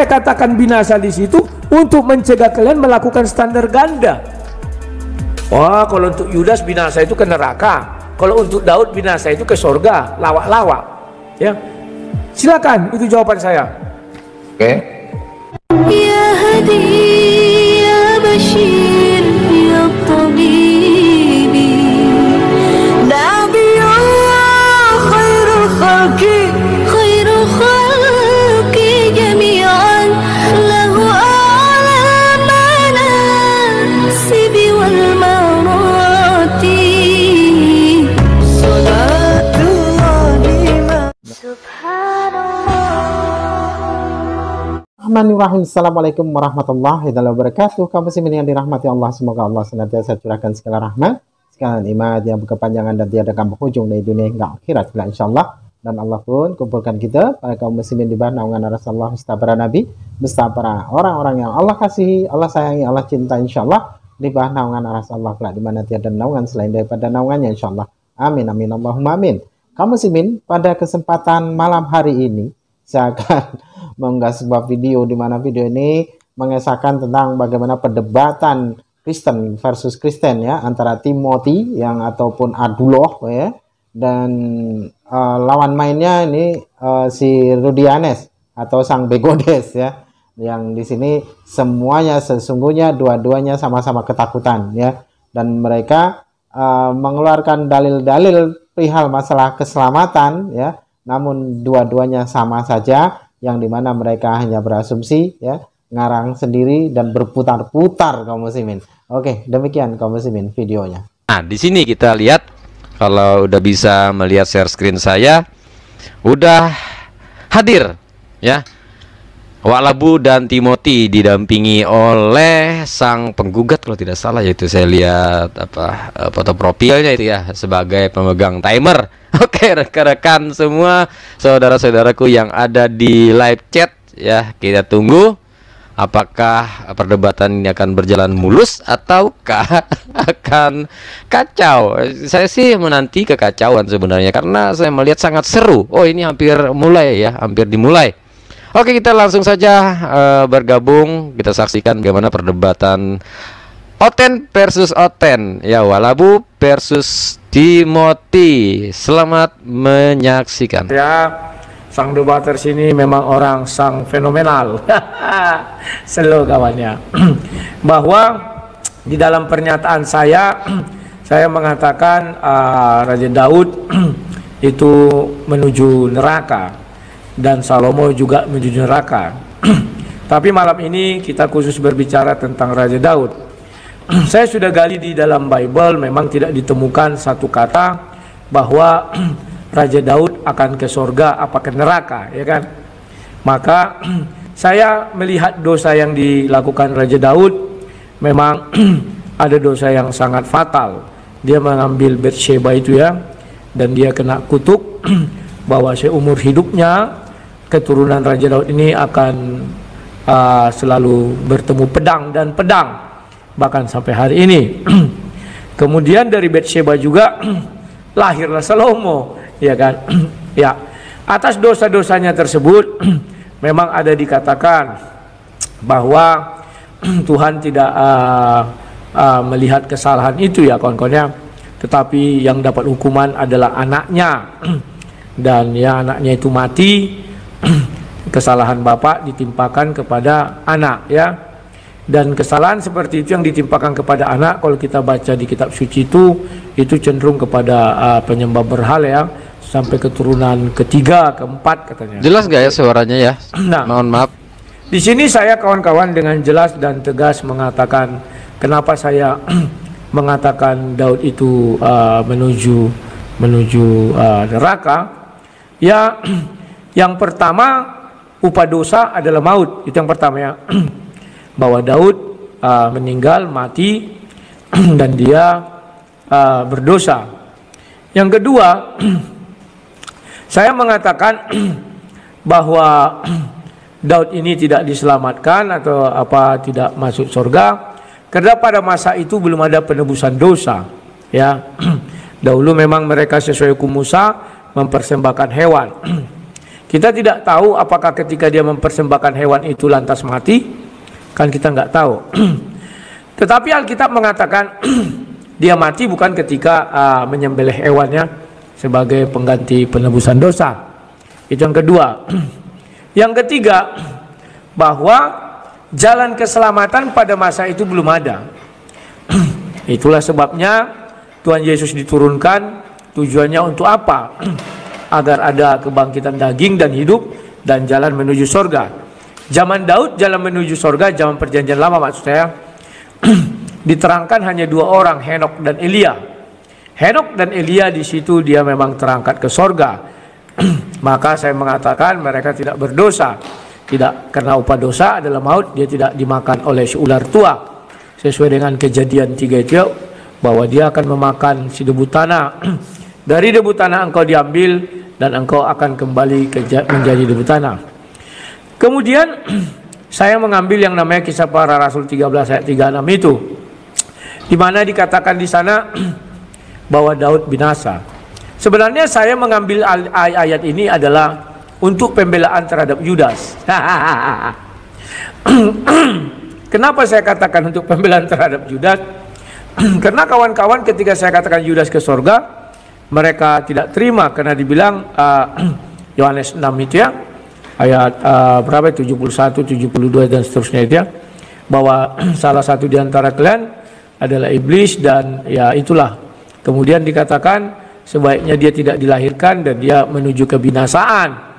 Saya katakan binasa di situ untuk mencegah kalian melakukan standar ganda. Wah, kalau untuk Yudas binasa itu ke neraka, kalau untuk Daud binasa itu ke surga, lawak-lawak. Ya, silakan, itu jawaban saya. Oke. Ya Hadi, ya Bashir, ya Tabibi, Nabiullah khairul khalqi, khairul khalqi jami'an, lahu a'la manasibi wal marati, salatullahi subhanallah. Bismillahirrahmanirrahim. Assalamualaikum warahmatullahi wabarakatuh. Kaum muslimin yang dirahmati Allah, semoga Allah senantiasa curahkan segala rahmat, segala nikmat yang berkepanjangan dan tiada berhujung dari dunia hingga akhirat, insyaallah. Dan Allah pun kumpulkan kita para kaum muslimin di bawah naungan Rasulullah beserta para nabi, beserta para orang-orang yang Allah kasihi, Allah sayangi, Allah cinta, insyaallah di bawah naungan Rasulullah kelak di mana tiada naungan selain daripada naungannya, insyaallah. Amin amin Allahumma amin. Kaum muslimin, pada kesempatan malam hari ini saya akan mengunggah sebuah video di mana video ini mengesahkan tentang bagaimana perdebatan Kristen versus Kristen ya, antara Timothy yang ataupun Adullah ya, dan lawan mainnya ini si Rudianes atau sang Begodes ya, yang di sini semuanya sesungguhnya dua-duanya sama-sama ketakutan ya, dan mereka mengeluarkan dalil-dalil perihal masalah keselamatan ya, namun dua-duanya sama saja, yang dimana mereka hanya berasumsi ya, ngarang sendiri dan berputar-putar kaum muslimin. Oke, demikian kaum muslimin videonya. Nah, di sini kita lihat, kalau udah bisa melihat share screen saya, udah hadir ya, Walabu dan Timothy didampingi oleh sang penggugat kalau tidak salah, yaitu saya lihat apa foto profilnya itu ya, sebagai pemegang timer. Oke, rekan-rekan semua, saudara-saudaraku yang ada di live chat ya, kita tunggu apakah perdebatan ini akan berjalan mulus ataukah akan kacau. Saya sih menanti kekacauan sebenarnya, karena saya melihat sangat seru. Oh, ini hampir mulai ya, hampir dimulai. Oke, kita langsung saja bergabung, kita saksikan bagaimana perdebatan Oten versus Oten ya, Walabu versus Timothy. Selamat menyaksikan. Ya, sang debater sini memang orang sang fenomenal. Selo kawannya. Bahwa di dalam pernyataan saya mengatakan Raja Daud itu menuju neraka dan Salomo juga menuju neraka. Tapi malam ini kita khusus berbicara tentang Raja Daud. Saya sudah gali di dalam Bible, memang tidak ditemukan satu kata bahwa Raja Daud akan ke surga apa ke neraka, ya kan? Maka saya melihat dosa yang dilakukan Raja Daud memang ada dosa yang sangat fatal. Dia mengambil Bathsheba itu ya, dan dia kena kutuk bahwa seumur hidupnya keturunan Raja Daud ini akan selalu bertemu pedang dan pedang, bahkan sampai hari ini. Kemudian dari Bathsheba juga lahirlah Salomo, ya kan? Ya, atas dosa-dosanya tersebut memang ada dikatakan bahwa Tuhan tidak melihat kesalahan itu ya kawan-kawannya, tetapi yang dapat hukuman adalah anaknya, dan ya anaknya itu mati. Kesalahan bapak ditimpakan kepada anak ya, dan kesalahan seperti itu yang ditimpakan kepada anak, kalau kita baca di kitab suci itu cenderung kepada penyembah berhala ya, sampai keturunan ketiga, keempat katanya. Jelas gak ya suaranya ya? Nah, mohon maaf. Di sini saya kawan-kawan dengan jelas dan tegas mengatakan kenapa saya mengatakan Daud itu menuju neraka. Ya, yang pertama, upah dosa adalah maut. Itu yang pertama ya. Bahwa Daud meninggal, mati, dan dia berdosa. Yang kedua, saya mengatakan bahwa Daud ini tidak diselamatkan atau tidak masuk surga karena pada masa itu belum ada penebusan dosa ya. Dahulu memang mereka sesuai hukum Musa mempersembahkan hewan. Kita tidak tahu apakah ketika dia mempersembahkan hewan itu lantas mati, kan kita nggak tahu. Tetapi Alkitab mengatakan dia mati bukan ketika menyembelih hewannya sebagai pengganti penebusan dosa. Itu yang kedua. Yang ketiga, bahwa jalan keselamatan pada masa itu belum ada. Itulah sebabnya Tuhan Yesus diturunkan. Tujuannya untuk apa? Agar ada kebangkitan daging dan hidup dan jalan menuju sorga. Zaman Daud jalan menuju sorga, zaman perjanjian lama maksud saya, diterangkan hanya 2 orang, Henok dan Elia. Henok dan Elia di situ dia memang terangkat ke sorga. Maka saya mengatakan mereka tidak berdosa. Tidak, karena upah dosa adalah maut, dia tidak dimakan oleh si ular tua. Sesuai dengan Kejadian 3 itu, bahwa dia akan memakan si debu tanah. Dari debu tanah engkau diambil dan engkau akan kembali menjadi debu tanah. Kemudian saya mengambil yang namanya Kisah Para Rasul 13 ayat 36 itu, di mana dikatakan di sana bahwa Daud binasa. Sebenarnya saya mengambil ayat ini adalah untuk pembelaan terhadap Yudas. Kenapa saya katakan untuk pembelaan terhadap Yudas? Karena kawan-kawan ketika saya katakan Yudas ke sorga, mereka tidak terima karena dibilang Yohanes 6 itu ya, ayat berapa 71, 72 dan seterusnya itu ya, bahwa salah satu di antara kalian adalah iblis dan ya itulah. Kemudian dikatakan sebaiknya dia tidak dilahirkan dan dia menuju kebinasaan.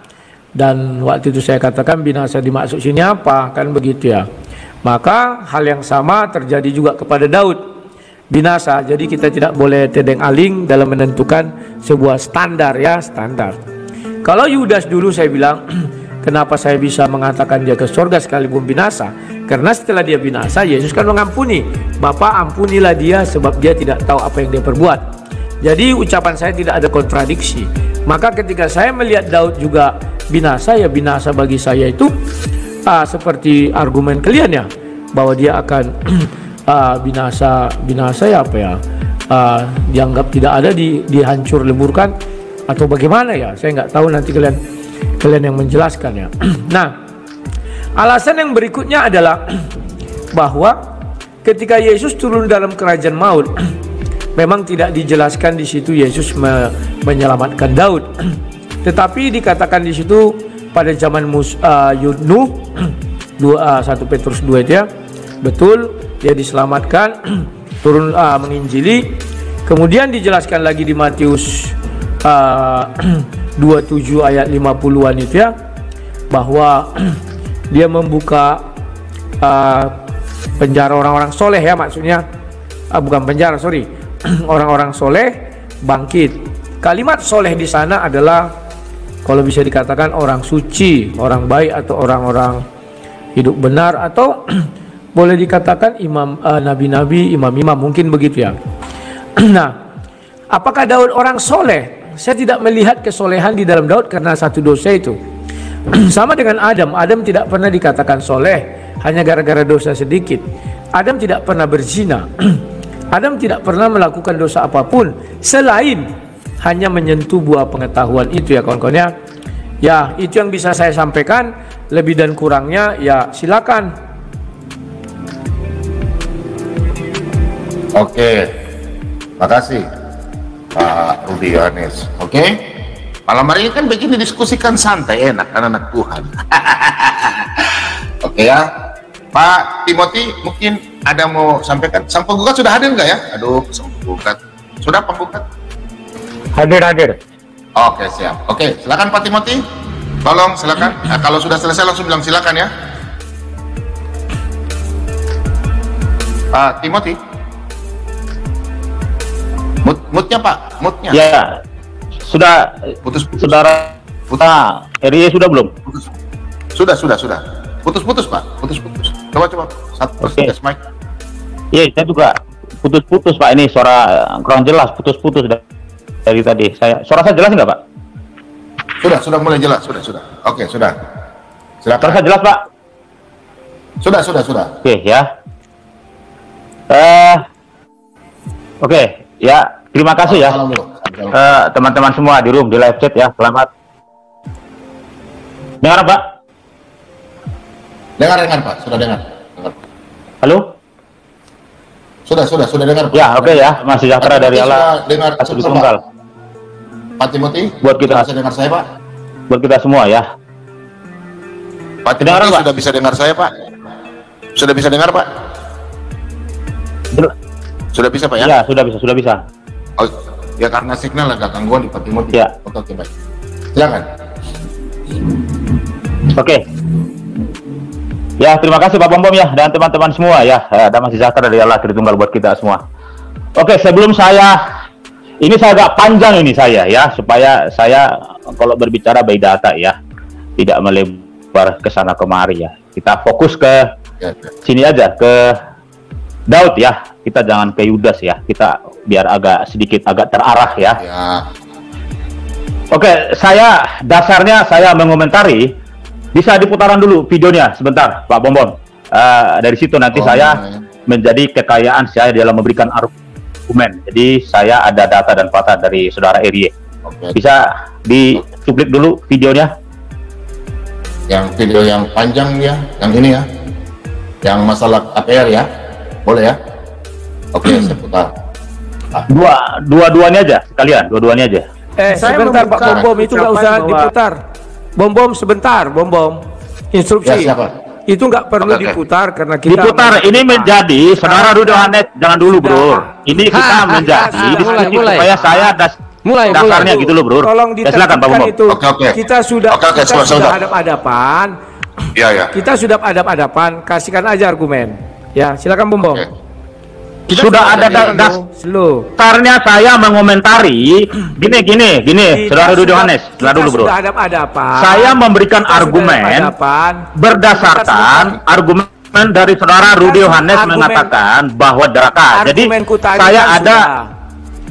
Dan waktu itu saya katakan binasa dimaksud sini apa? Kan begitu ya. Maka hal yang sama terjadi juga kepada Daud. Binasa, jadi kita tidak boleh tedeng aling dalam menentukan sebuah standar ya, standar. Kalau Yudas dulu saya bilang, kenapa saya bisa mengatakan dia ke surga sekalipun binasa? Karena setelah dia binasa, Yesus kan mengampuni. Bapa ampunilah dia sebab dia tidak tahu apa yang dia perbuat. Jadi ucapan saya tidak ada kontradiksi. Maka ketika saya melihat Daud juga binasa, ya binasa bagi saya itu seperti argumen kalian ya, bahwa dia akan binasa ya apa ya, dianggap tidak ada, dihancur leburkan atau bagaimana ya, saya nggak tahu, nanti kalian yang menjelaskan ya. Nah, alasan yang berikutnya adalah bahwa ketika Yesus turun dalam kerajaan maut, memang tidak dijelaskan di situ Yesus menyelamatkan Daud, tetapi dikatakan di situ pada zaman Nuh 1 Petrus 2 itu ya, betul dia diselamatkan, turun menginjili. Kemudian dijelaskan lagi di Matius 27 ayat 50-an itu ya, bahwa dia membuka penjara orang-orang soleh ya, maksudnya bukan penjara, sorry, orang-orang soleh bangkit. Kalimat soleh di sana adalah kalau bisa dikatakan orang suci, orang baik, atau orang-orang hidup benar, atau boleh dikatakan imam, nabi-nabi, imam-imam, mungkin begitu ya. Nah, apakah Daud orang soleh? Saya tidak melihat kesolehan di dalam Daud karena satu dosa itu. Sama dengan Adam. Adam tidak pernah dikatakan soleh hanya gara-gara dosa sedikit. Adam tidak pernah berzina. Adam tidak pernah melakukan dosa apapun selain hanya menyentuh buah pengetahuan itu ya kawan-kawan ya. Ya, itu yang bisa saya sampaikan. Lebih dan kurangnya ya silakan. Oke, makasih Pak Rudi Yohanes. Oke, malam hari ini kan begini diskusikan santai, enak anak-anak Tuhan. Oke ya, Pak Timothy mungkin ada mau sampaikan. Sang penggugat sudah hadir nggak ya? Aduh, sang penggugat sudah penggugat? Hadir. Oke, siap. Oke, silakan Pak Timothy. Tolong silakan. Nah, kalau sudah selesai langsung bilang silakan ya. Pak Timothy. Mutnya Pak, mutnya. Ya, sudah. Putus. Saudara, RY sudah belum? Sudah. Putus Pak, putus. Coba. Satu, Oke. mic. Iya, saya juga putus Pak, ini suara kurang jelas, putus dari tadi. Suara saya jelas nggak Pak? Sudah mulai jelas, sudah. Oke, sudah. Suara Silakan. saya jelas Pak? Sudah. Oke ya. Oke ya, terima kasih ya Salam dulu. teman-teman semua di room, di live chat ya. Dengar Pak? Dengar Pak, sudah dengar. Halo? Sudah dengar Pak. Ya, oke ya. Masih sejahtera dari Allah. Dengar Satu sebentar, tunggal. Pak Timothy, Buat kita. bisa dengar saya Pak? Buat kita semua ya. Pak Kedengaran, Timothy Pak? sudah bisa dengar saya Pak? Sudah bisa dengar Pak? Sudah bisa Pak ya? Ya, sudah bisa. Oh, ya karena signal agak gangguan di Pak Timothy. Ya. Oke, baik. Silakan. Oke. Ya, terima kasih Pak Bom ya dan teman-teman semua ya. Damai sejahtera dari Allah Tritunggal buat kita semua. Oke, sebelum ini saya agak panjang ini saya ya, supaya saya kalau berbicara by data ya, tidak melebar ke sana kemari ya. Kita fokus ke Ya. sini aja, ke Daud ya. Kita jangan ke Yudas ya. Kita biar sedikit agak terarah ya. Ya. Oke, dasarnya saya mengomentari. Bisa diputaran dulu videonya sebentar, Pak Bom. Dari situ nanti saya menjadi kekayaan saya dalam memberikan argumen. Jadi saya ada data dan fakta dari saudara Erie. Oke. Bisa dicuplik dulu videonya. Yang video yang panjang ya, yang ini ya. Yang masalah APR ya. Boleh ya? Oke, saya putar. Dua-duanya aja sekalian, dua-duanya aja. Saya sebentar Pak Bom, itu nggak usah diputar. Bom sebentar, Bom. Instruksi. Ya, siapa? Itu nggak perlu Oke. diputar karena kita Diputar, ini menjadi saudara Rudy Yohanes, jangan dulu bro. Ini kita menjadi diskusi mulai. supaya saya Mulai. dasarnya gitu loh bro. Tolong Ya, silakan Pak ditertibkan Bom. itu. Oke. Kita sudah Oke, sudah. hadap-hadapan. Ya. Kita sudah hadap-hadapan, kasihkan aja argumen. Ya, silakan Bom. Oke. Sudah ada Slow. dasarnya saya mengomentari gini, saudara Rudy Yohanes, setelah dulu bro. Sudah hadap-hadapan. Saya memberikan Kita sudah argumen hadap-hadapan. berdasarkan argumen dari saudara Rudy Yohanes mengatakan bahwa neraka. Jadi Argumenku tadi saya kan ada sudah.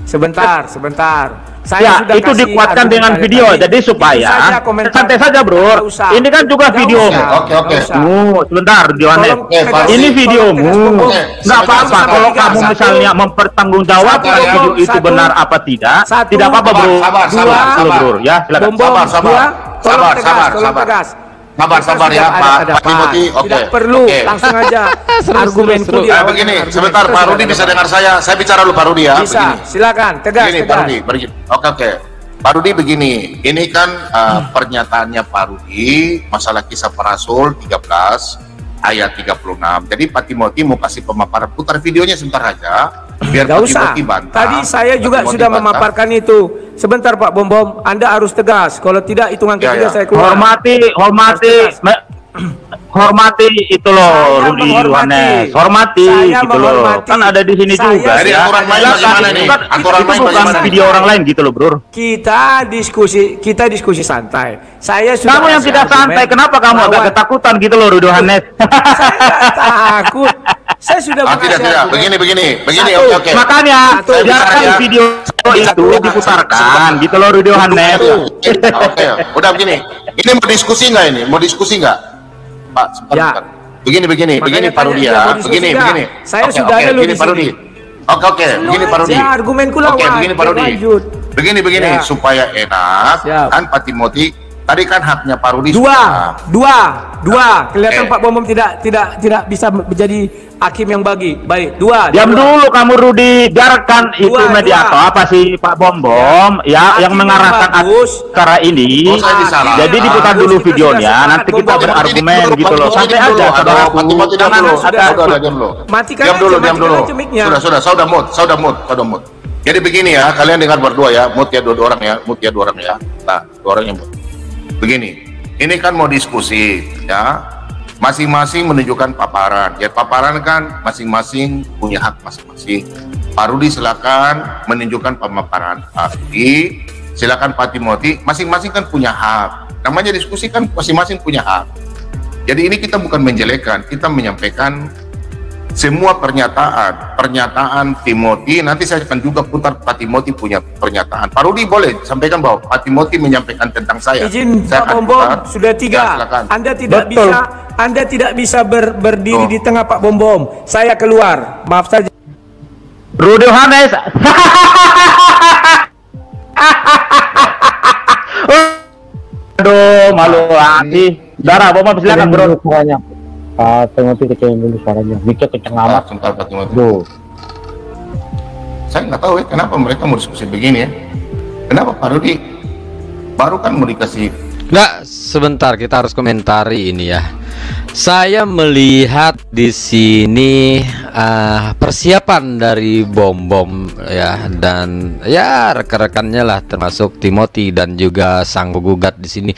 Sebentar. Saya ya sudah itu kasih dikuatkan argumen dengan tadi. video. Jadi Itu supaya saja komentar. santai saja bro. Nggak usah. Ini kan juga Nggak video. usah. Oke. Nggak usah. Sebentar Rudy Yohanes. Tolong Oke, Pak tegas. Ini Rudy. videomu. Tolong tegas, Bom. Nggak apa-apa Satu, kalau tiga, kamu satu. misalnya mempertanggungjawabkan Satu, video itu satu. benar apa tidak. Satu. Tidak apa-apa bro. Sabar. Dulu, bro. Ya silakan. Bom. Sabar. Dua. Tolong Sabar, tegas, tolong sabar. tegas. Sabar ya Pak Timothy. Oke. Tidak perlu, Oke. langsung aja argumenku seru. dilawan Begini, dengan argumen. sebentar Itu Pak sudah Rudi bisa ada. dengar saya. Saya bicara dulu Pak Rudi ya. Bisa, Begini. silakan, tegas. Begini Pak Rudi, begini. Oke. Pak Rudi begini, ini kan pernyataannya Pak Rudi masalah kisah para rasul 13 ayat 36. Jadi Pak Timothy mau kasih pemaparan, putar videonya sebentar aja biar Nggak Pak usah. Timothy bantah. Tadi saya Pak juga Timothy sudah bantah. memaparkan itu. Sebentar Pak Bom, Anda harus tegas. Kalau tidak hitungan Ya, ketiga ya. saya keluar. Hormati itu loh Saya Rudy menghormati. Yohanes. Hormati Saya gitu loh. menghormati. Kan ada di sini Saya juga Jadi ya. aturan main bagaimana nih? Aturan Itu main bukan bagaimana? video orang lain gitu loh, Bro. Kita diskusi santai. Saya sudah Kamu yang kasih tidak argumen santai, kenapa kamu agak bahwa ketakutan gitu loh, Rudy Yohanes? Saya nggak takut. Saya sudah Ah, tidak. argumen. Begini. Satu. Oke. Makanya Satu. biarkan Ya. video itu diputarkan gitu loh, Rudy Yohanes. Oke. Udah begini. Ini mau diskusi nggak? Pak, sebentar. Ya. Begini Makanya Pak Rudi tanya, ya. mau diskusi Begini. nggak? Saya Oke, sudah ada loh begini di Pak Rudi. sini. Oke. Begini Pak Rudi. Ya, argumenku lawan. Oke, begini Pak Rudi. Lanjut. Begini Ya. supaya enak. Siap. Kan Pak Timothy tadi kan haknya Pak Rudi Dua. Kelihatan Eh. Pak Bom tidak bisa menjadi hakim yang bagi. Baik, dua. Diam dulu kamu Rudi, biarkan itu Dua. mediator apa sih Pak Bom yang Hakim yang mengarahkan bagus. acara ini. Oh, saya disalah. Jadi diputar dulu Kita videonya, sudah nanti sepakat, kita Bom. berargumen gitu loh. Santai aja saudaraku. Pak Timothy diam Jangan dulu. ada Diam dulu. Matikan Diam aja, dulu. matikan aja mic-nya. Sudah, saya udah mood. Jadi begini ya, kalian dengar berdua ya, mood ya dua orang ya. Nah, dua orang yang mood. Begini, ini kan mau diskusi ya. Masing-masing menunjukkan paparan. Ya paparan kan masing-masing punya hak masing-masing. Pak Rudi silakan menunjukkan pemaparan. Pak Rudi silakan Pak Timothy, masing-masing kan punya hak. Namanya diskusi kan masing-masing punya hak. Jadi ini kita bukan menjelekkan, kita menyampaikan semua pernyataan Timothy. Nanti saya akan juga putar Pak Timothy punya pernyataan. Pak Rudi boleh sampaikan bahwa Pak Timothy menyampaikan tentang saya. Izin Saya Pak akan Bom, putar. sudah 3. Ya, silakan. Anda tidak bisa berdiri di tengah Pak Bom. Saya keluar. Maaf saja. Rudy Yohanes. Aduh, malu hati. Darah, Bom silakan bro. Suaranya. Pak Timothy kecilin dulu suaranya. Mikir kenceng amat. Sebentar Pak Timothy. Tuh. Saya nggak tahu ya kenapa mereka mau diskusi begini ya. Kenapa Pak Rudi baru kan mau dikasih. Nggak, sebentar kita harus komentari ini ya. Saya melihat di sini persiapan dari Bom ya, dan ya rekan-rekannya lah, termasuk Timothy dan juga sang penggugat di sini.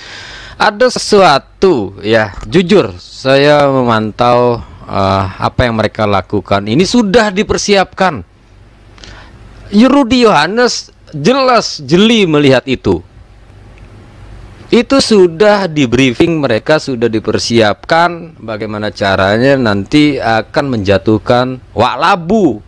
Ada sesuatu ya, jujur saya memantau apa yang mereka lakukan. Ini sudah dipersiapkan. Rudy Yohanes jelas jeli melihat itu. Itu sudah di briefing, mereka sudah dipersiapkan bagaimana caranya nanti akan menjatuhkan Wak Labu.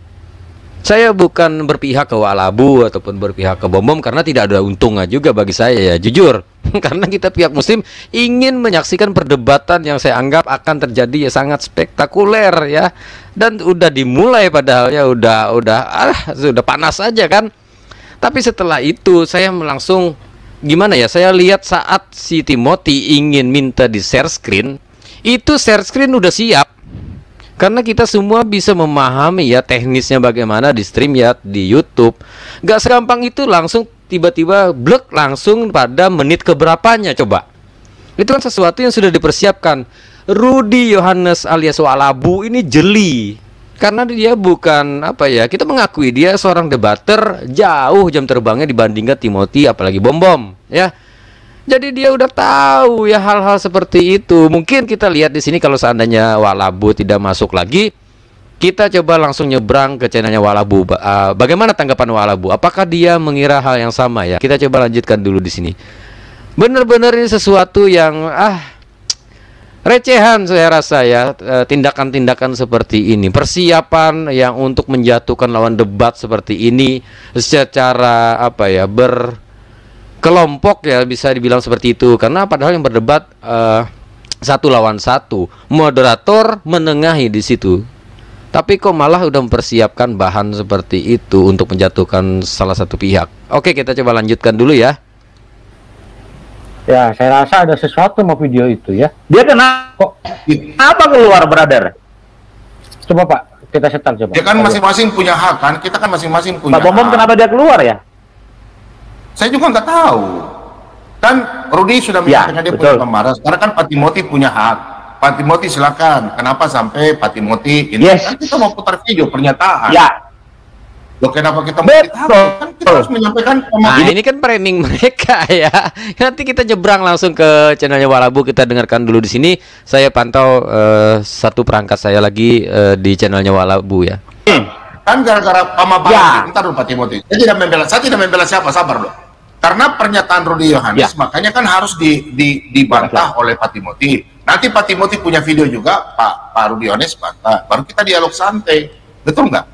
Saya bukan berpihak ke Wak Labu ataupun berpihak ke Bom karena tidak ada untungnya juga bagi saya ya, jujur. Karena kita pihak muslim ingin menyaksikan perdebatan yang saya anggap akan terjadi ya sangat spektakuler ya. Dan udah dimulai padahal ya sudah panas aja kan. Tapi setelah itu saya langsung gimana ya, saya lihat saat si Timothy ingin minta di share screen, itu share screen udah siap. Karena kita semua bisa memahami ya teknisnya bagaimana di stream ya di YouTube. Gak segampang itu langsung tiba-tiba blek langsung pada menit keberapanya coba. Itu kan sesuatu yang sudah dipersiapkan. Rudy Yohanes alias Wak Labu ini jeli. Karena dia bukan apa ya, kita mengakui dia seorang debater, jauh jam terbangnya dibandingkan Timothy apalagi Bom ya. Jadi dia udah tahu ya hal-hal seperti itu. Mungkin kita lihat di sini kalau seandainya Wak Labu tidak masuk lagi, kita coba langsung nyebrang ke channelnya Wak Labu. Bagaimana tanggapan Wak Labu? Apakah dia mengira hal yang sama ya? Kita coba lanjutkan dulu di sini. Benar-benar ini sesuatu yang recehan saya rasa ya, tindakan-tindakan seperti ini, persiapan yang untuk menjatuhkan lawan debat seperti ini secara apa ya, berkelompok ya, bisa dibilang seperti itu. Karena padahal yang berdebat satu lawan satu, moderator menengahi di situ. Tapi kok malah udah mempersiapkan bahan seperti itu untuk menjatuhkan salah satu pihak. Oke, kita coba lanjutkan dulu ya. Ya, saya rasa ada sesuatu mau video itu ya. Dia kenapa? Apa keluar, brother? Coba Pak, kita setel coba. Ya kan masing-masing punya hak kan, kita kan masing-masing punya Pak Bom hak. kenapa dia keluar ya? Saya juga nggak tahu. Kan Rudy sudah menyatakan dia punya pemarah. Sekarang kan Pak Timothy punya hak. Pak Timothy silakan. Kenapa sampai Pak Timothy ini? Kan kita mau putar video pernyataan. Ya. Loh, kenapa kita mau kan kita harus menyampaikan ini kan framing mereka ya. Nanti kita nyebrang langsung ke channelnya Wak Labu, kita dengarkan dulu di sini. Saya pantau satu perangkat saya lagi di channelnya Wak Labu ya. Kan gara-gara pemaparan. Entar dulu Pak Timothy. Saya tidak membela siapa, sabar loh. Karena pernyataan Rudy Yohanes makanya kan harus dibantah oleh Pak Timothy. Nanti Pak Timothy punya video juga, Pak Rudy Yohanes bantah. Baru kita dialog santai. Betul nggak?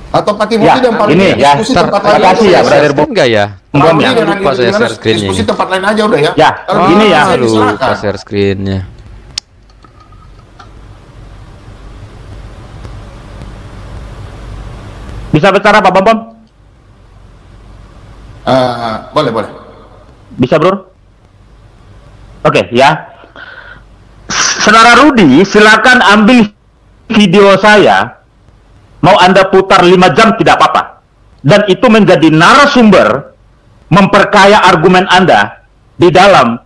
Atau Pak Timothy dan Pak Rudy diskusi tempat lain aja ya, brother Bom enggak ya? Pak Rudy dan Lupa saya share screen-nya. diskusi tempat lain aja udah ya. Ya, kalau ini ya. Lupa share screen-nya. Bisa bicara Pak Bom? Boleh. Bisa, Bro? Oke, ya. Saudara Rudy, silakan ambil video saya. Mau Anda putar 5 jam tidak apa-apa. Dan itu menjadi narasumber memperkaya argumen Anda di dalam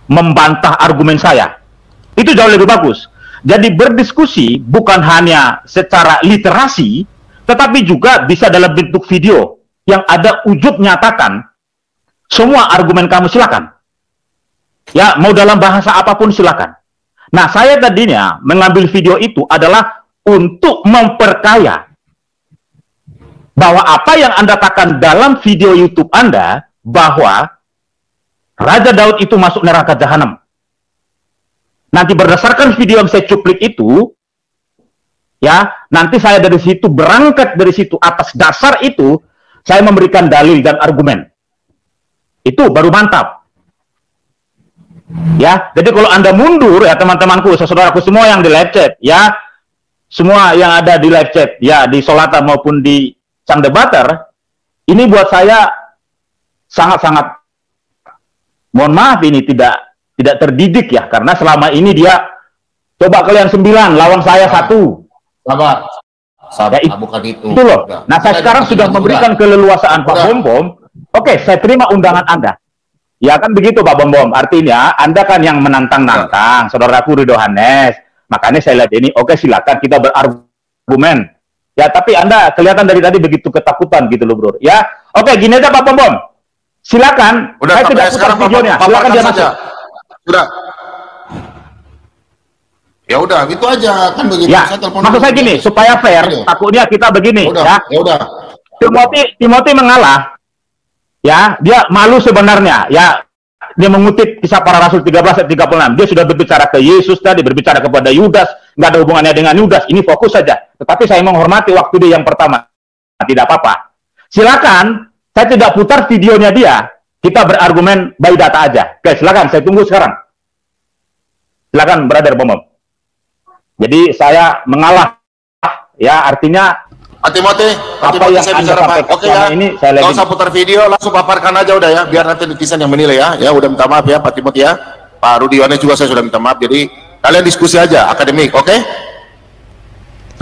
membantah argumen saya. Itu jauh lebih bagus. Jadi berdiskusi bukan hanya secara literasi, tetapi juga bisa dalam bentuk video yang ada ujub nyatakan semua argumen kamu silakan. Ya, mau dalam bahasa apapun silakan. Nah, saya tadinya mengambil video itu adalah untuk memperkaya bahwa apa yang Anda katakan dalam video YouTube Anda, bahwa Raja Daud itu masuk neraka jahanam. Nanti berdasarkan video yang saya cuplik itu, ya, nanti saya dari situ berangkat dari situ, atas dasar itu saya memberikan dalil dan argumen. Itu baru mantap. Ya, jadi kalau Anda mundur ya teman-temanku, saudaraku semua yang di live chat, ya, semua yang ada di live chat, ya, di Solata maupun di Sang Debater, ini buat saya sangat-sangat mohon maaf ini tidak terdidik ya, karena selama ini dia coba kalian 9 lawan saya 1. Sabar. Sabar, Ya, bukan itu. Itu loh. Udah. Nah, saya sekarang sudah memberikan keleluasaan Pak Bom Bom. Oke, saya terima undangan Anda. Ya kan begitu Pak Bom Bom. Artinya Anda kan yang menantang-nantang, saudaraku Ridho Hanes. Makanya saya lihat ini, oke silakan kita berargumen. Ya, tapi Anda kelihatan dari tadi begitu ketakutan gitu loh, Bro. Ya, oke gini aja Pak Bom Bom. Silakan. Udah, Saya tidak putar sekarang videonya. Silakan paparkan dia saja. masuk. Udah. Ya udah, itu aja kan begitu. Ya, Saya telepon maksud dulu. saya gini, supaya fair, Iya. takutnya kita begini, Udah, ya. ya udah. Timothy mengalah, ya, dia malu sebenarnya, ya. Dia mengutip kisah para rasul 13 ayat 36. Dia sudah berbicara ke Yesus tadi, berbicara kepada Yudas, nggak ada hubungannya dengan Yudas. Ini fokus saja. Tetapi saya menghormati waktu dia yang pertama. Tidak apa-apa. Silakan, saya tidak putar videonya dia. Kita berargumen by data aja. Oke, silakan, saya tunggu sekarang. Silakan, Brother Bom Bom. Jadi saya mengalah, ya artinya Pak Timothy yang saya Anda bicara Pak. sampaikan Oke ya. selama ini saya Nggak lagi. usah putar video, langsung paparkan aja udah ya. Biar nanti netizen yang menilai ya. Ya udah minta maaf ya Pak Timothy ya. Pak Rudi Yohanes juga saya sudah minta maaf. Jadi kalian diskusi aja akademik, oke?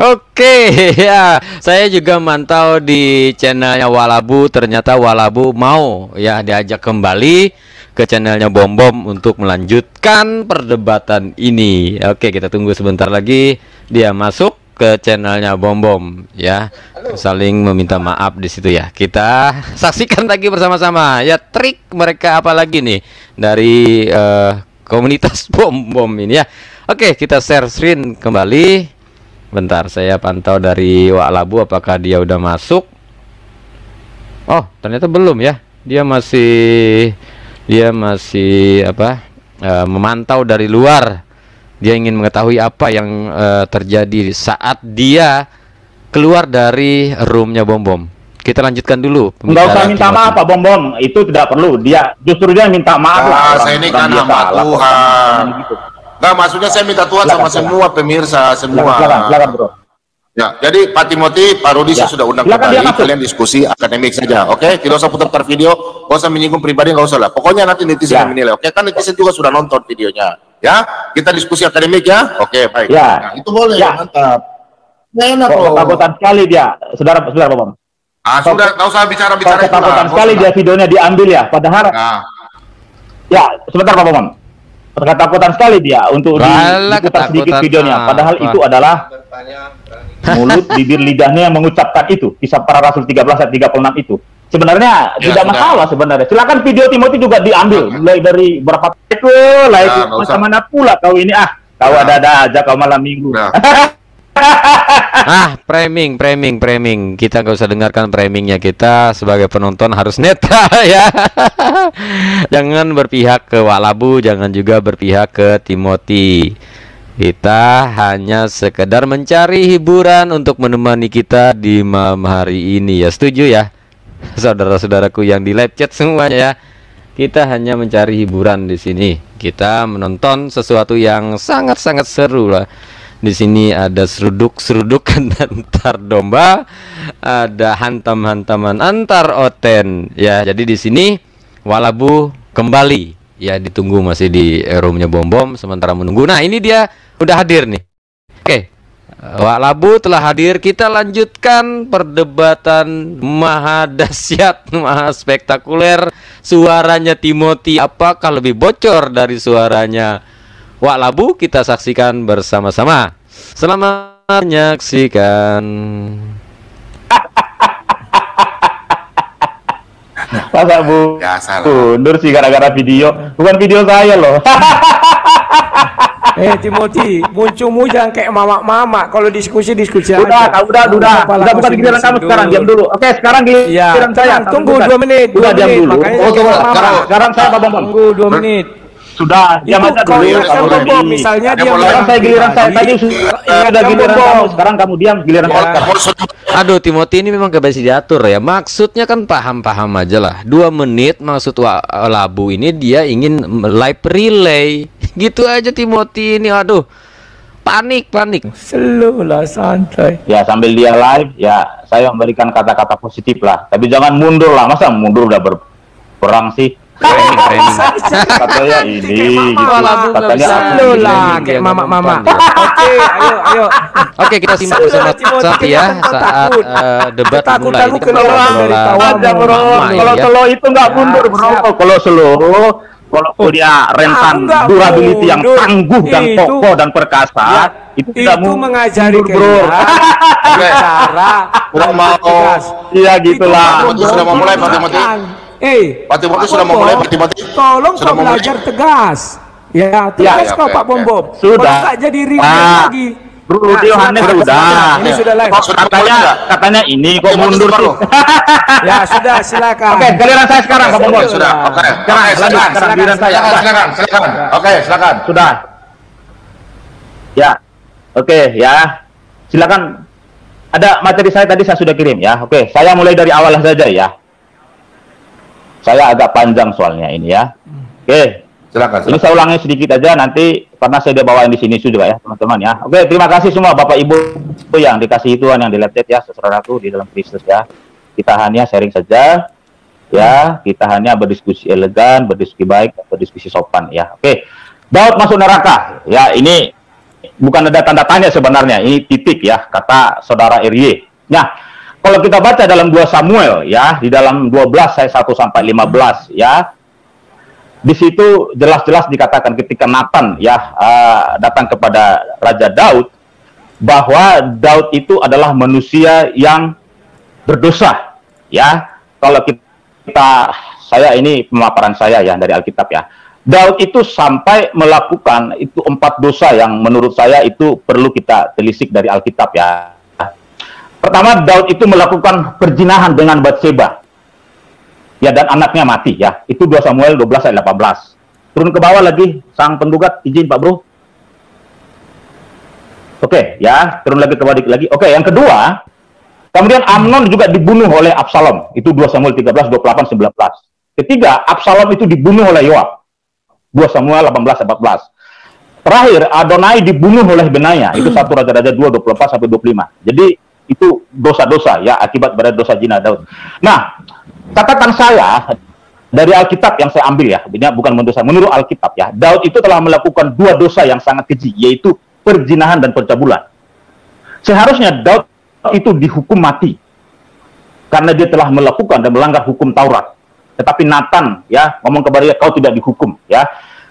Oke, ya, saya juga mantau di channelnya Walabu. Ternyata Walabu mau ya diajak kembali ke channelnya Bom Bom untuk melanjutkan perdebatan ini. Oke, kita tunggu sebentar lagi dia masuk ke channelnya Bom Bom ya. Saling meminta maaf di situ ya. Kita saksikan lagi bersama-sama ya trik mereka apa lagi nih dari komunitas Bom Bom ini ya. Oke, kita share screen kembali. Bentar, saya pantau dari Walabu apakah dia udah masuk. Oh, ternyata belum ya. Dia masih apa? Memantau dari luar. Dia ingin mengetahui apa yang terjadi saat dia keluar dari roomnya Bom Bom. Kita lanjutkan dulu. Nggak usah minta maaf Pak Bom Bom, itu tidak perlu. Dia justru dia minta maaf lah. Nah, saya ini kan hamba Tuhan. Nah, maksudnya saya minta Tuhan sama semua pemirsa semua. Silakan, Bro. Ya, jadi Pak Timothy, Pak Rudi Ya. saya sudah undang Silakan dia kembali. masuk. Kalian diskusi akademik saja, oke? Tidak usah putar video, nggak usah menyinggung pribadi, nggak usah lah. Pokoknya nanti netizen Ya. yang menilai, oke? Kan netizen juga sudah nonton videonya, ya? Kita diskusi akademik ya, oke? Baik. Ya. Nah, itu boleh, Ya. mantap. Nah, enak Kok loh. ketakutan sekali dia, saudara Bom Bom. Sudah, nggak usah bicara-bicara itu lah. Ketakutan nggak sekali usah. dia videonya diambil ya. Padahal, Nah, ya sebentar Pak Bom Bom. Ketakutan sekali dia untuk Walah, diputar sedikit ketakutan videonya. Padahal apa? itu adalah mulut, bibir, lidahnya yang mengucapkan itu. Kisah para rasul 13 ayat 36 itu. Sebenarnya Ya, tidak sudah. masalah sebenarnya. Silakan video Timothy juga diambil. Mulai dari berapa itu lah itu. nggak usah. Macam mana pula kau ini kau Ya. ada-ada aja kau malam minggu. Udah. Framing. Kita nggak usah dengarkan framingnya. Kita sebagai penonton harus netral ya. Jangan berpihak ke Walabu, jangan juga berpihak ke Timothy. Kita hanya sekedar mencari hiburan untuk menemani kita di malam hari ini ya. Setuju ya, saudara-saudaraku yang di live chat semuanya ya. Kita hanya mencari hiburan di sini. Kita menonton sesuatu yang sangat-sangat seru lah. Di sini ada seruduk-serudukan antar domba, ada hantam-hantaman antar oten. Ya, jadi di sini Walabu kembali. Ya, ditunggu masih di roomnya Bom Bom sementara menunggu. Nah, ini dia udah hadir nih. Oke. Walabu telah hadir. Kita lanjutkan perdebatan maha dahsyat, maha spektakuler. Suaranya Timothy apakah lebih bocor dari suaranya Walabu? Kita saksikan bersama-sama. Selamat menyaksikan. Masa Bu? Ya, salah. Mundur sih gara-gara video. Bukan video saya loh. Timothy, munculmu jangan kayak mama-mama. Kalau diskusi Udah bukan giliran kamu sekarang, diam dulu. Oke, sekarang giliran saya. Tunggu 2 menit. Udah diam dulu. Makanya tunggu. Sekarang saya Pak Bom Bom. Tunggu 2 menit. Sudah, diam aja dulu. Bom Bom, misalnya dia dia mulai. Sekarang saya giliran saya tadi sudah giliran kamu. Sekarang kamu diam giliran saya. Aduh, Timothy ini memang gak bisa diatur ya. Maksudnya kan paham-paham aja lah. 2 menit maksud Walabu ini dia ingin live relay. Gitu aja Timothy ini. Aduh, panik. Slow lah, santai. Ya sambil dia live, ya saya memberikan kata-kata positif lah. Tapi jangan mundur lah. Masa mundur udah berperang sih? training. Katanya ini gitu. Katanya Selalu lah kayak mama-mama. Oke, ayo. Oke, kita simak bersama Sakti ya saat debat dimulai. Ini kan kalau itu nggak mundur bro. Kalau seluruh kalau dia rentan durability yang tangguh dan kokoh dan perkasa, itu tidak mengajari bro. Cara mau iya gitulah. Sudah mau mulai mati-mati. Mati-mati sudah mau mulai mati-mati. Tolong kau belajar tegas. Ya, tegas kau Pak Bom Bom. Sudah. Nggak jadi ribut lagi. Bro, Yohanes sudah. Ini sudah live. Katanya ini kok mundur sih. Ya sudah, silakan. Oke, giliran saya sekarang Pak Bom Bom. Sudah. Oke. Sekarang giliran saya. Silakan. Oke, silakan. Sudah. Ya. Oke, ya. Silakan. Ada materi saya tadi saya sudah kirim ya. Oke, saya mulai dari awal saja ya. Saya agak panjang soalnya ini ya. Oke. Silakan. Ini saya ulangi sedikit aja nanti karena saya udah bawain di sini juga ya teman-teman ya. Oke, terima kasih semua Bapak Ibu yang dikasihi Tuhan yang di-left ya, saudaraku di dalam Kristus ya. Kita hanya sharing saja ya, kita hanya berdiskusi elegan, berdiskusi baik, berdiskusi sopan ya. Oke. Daud masuk neraka. Ya, ini bukan ada tanda tanya sebenarnya, ini titik ya kata saudara RY. Nah, kalau kita baca dalam 2 Samuel ya, di dalam 12 ayat 1 sampai 15 ya. Di situ jelas-jelas dikatakan ketika Nathan ya datang kepada Raja Daud bahwa Daud itu adalah manusia yang berdosa ya. Kalau saya ini pemaparan saya ya dari Alkitab ya. Daud itu sampai melakukan itu 4 dosa yang menurut saya itu perlu kita telisik dari Alkitab ya. Pertama, Daud itu melakukan perzinahan dengan Batseba. Ya, dan anaknya mati ya. Itu 2 Samuel 12 ayat 18. Turun ke bawah lagi sang penggugat, izin Pak Bro. Oke, ya, turun lagi ke bawah lagi. Oke, yang kedua, kemudian Amnon juga dibunuh oleh Absalom. Itu 2 Samuel 13 28 19. Ketiga, Absalom itu dibunuh oleh Yoab. 2 Samuel 18 14. Terakhir, Adonai dibunuh oleh Benaya. Itu 1 Raja-Raja 2 24 sampai 25. Jadi itu dosa-dosa ya akibat pada dosa zina Daud. Nah, catatan saya dari Alkitab yang saya ambil ya, ini bukan mendosa, menurut Alkitab ya, Daud itu telah melakukan 2 dosa yang sangat keji, yaitu perzinahan dan pencabulan. Seharusnya Daud itu dihukum mati karena dia telah melakukan dan melanggar hukum Taurat. Tetapi Nathan ya ngomong kepada dia, kau tidak dihukum ya.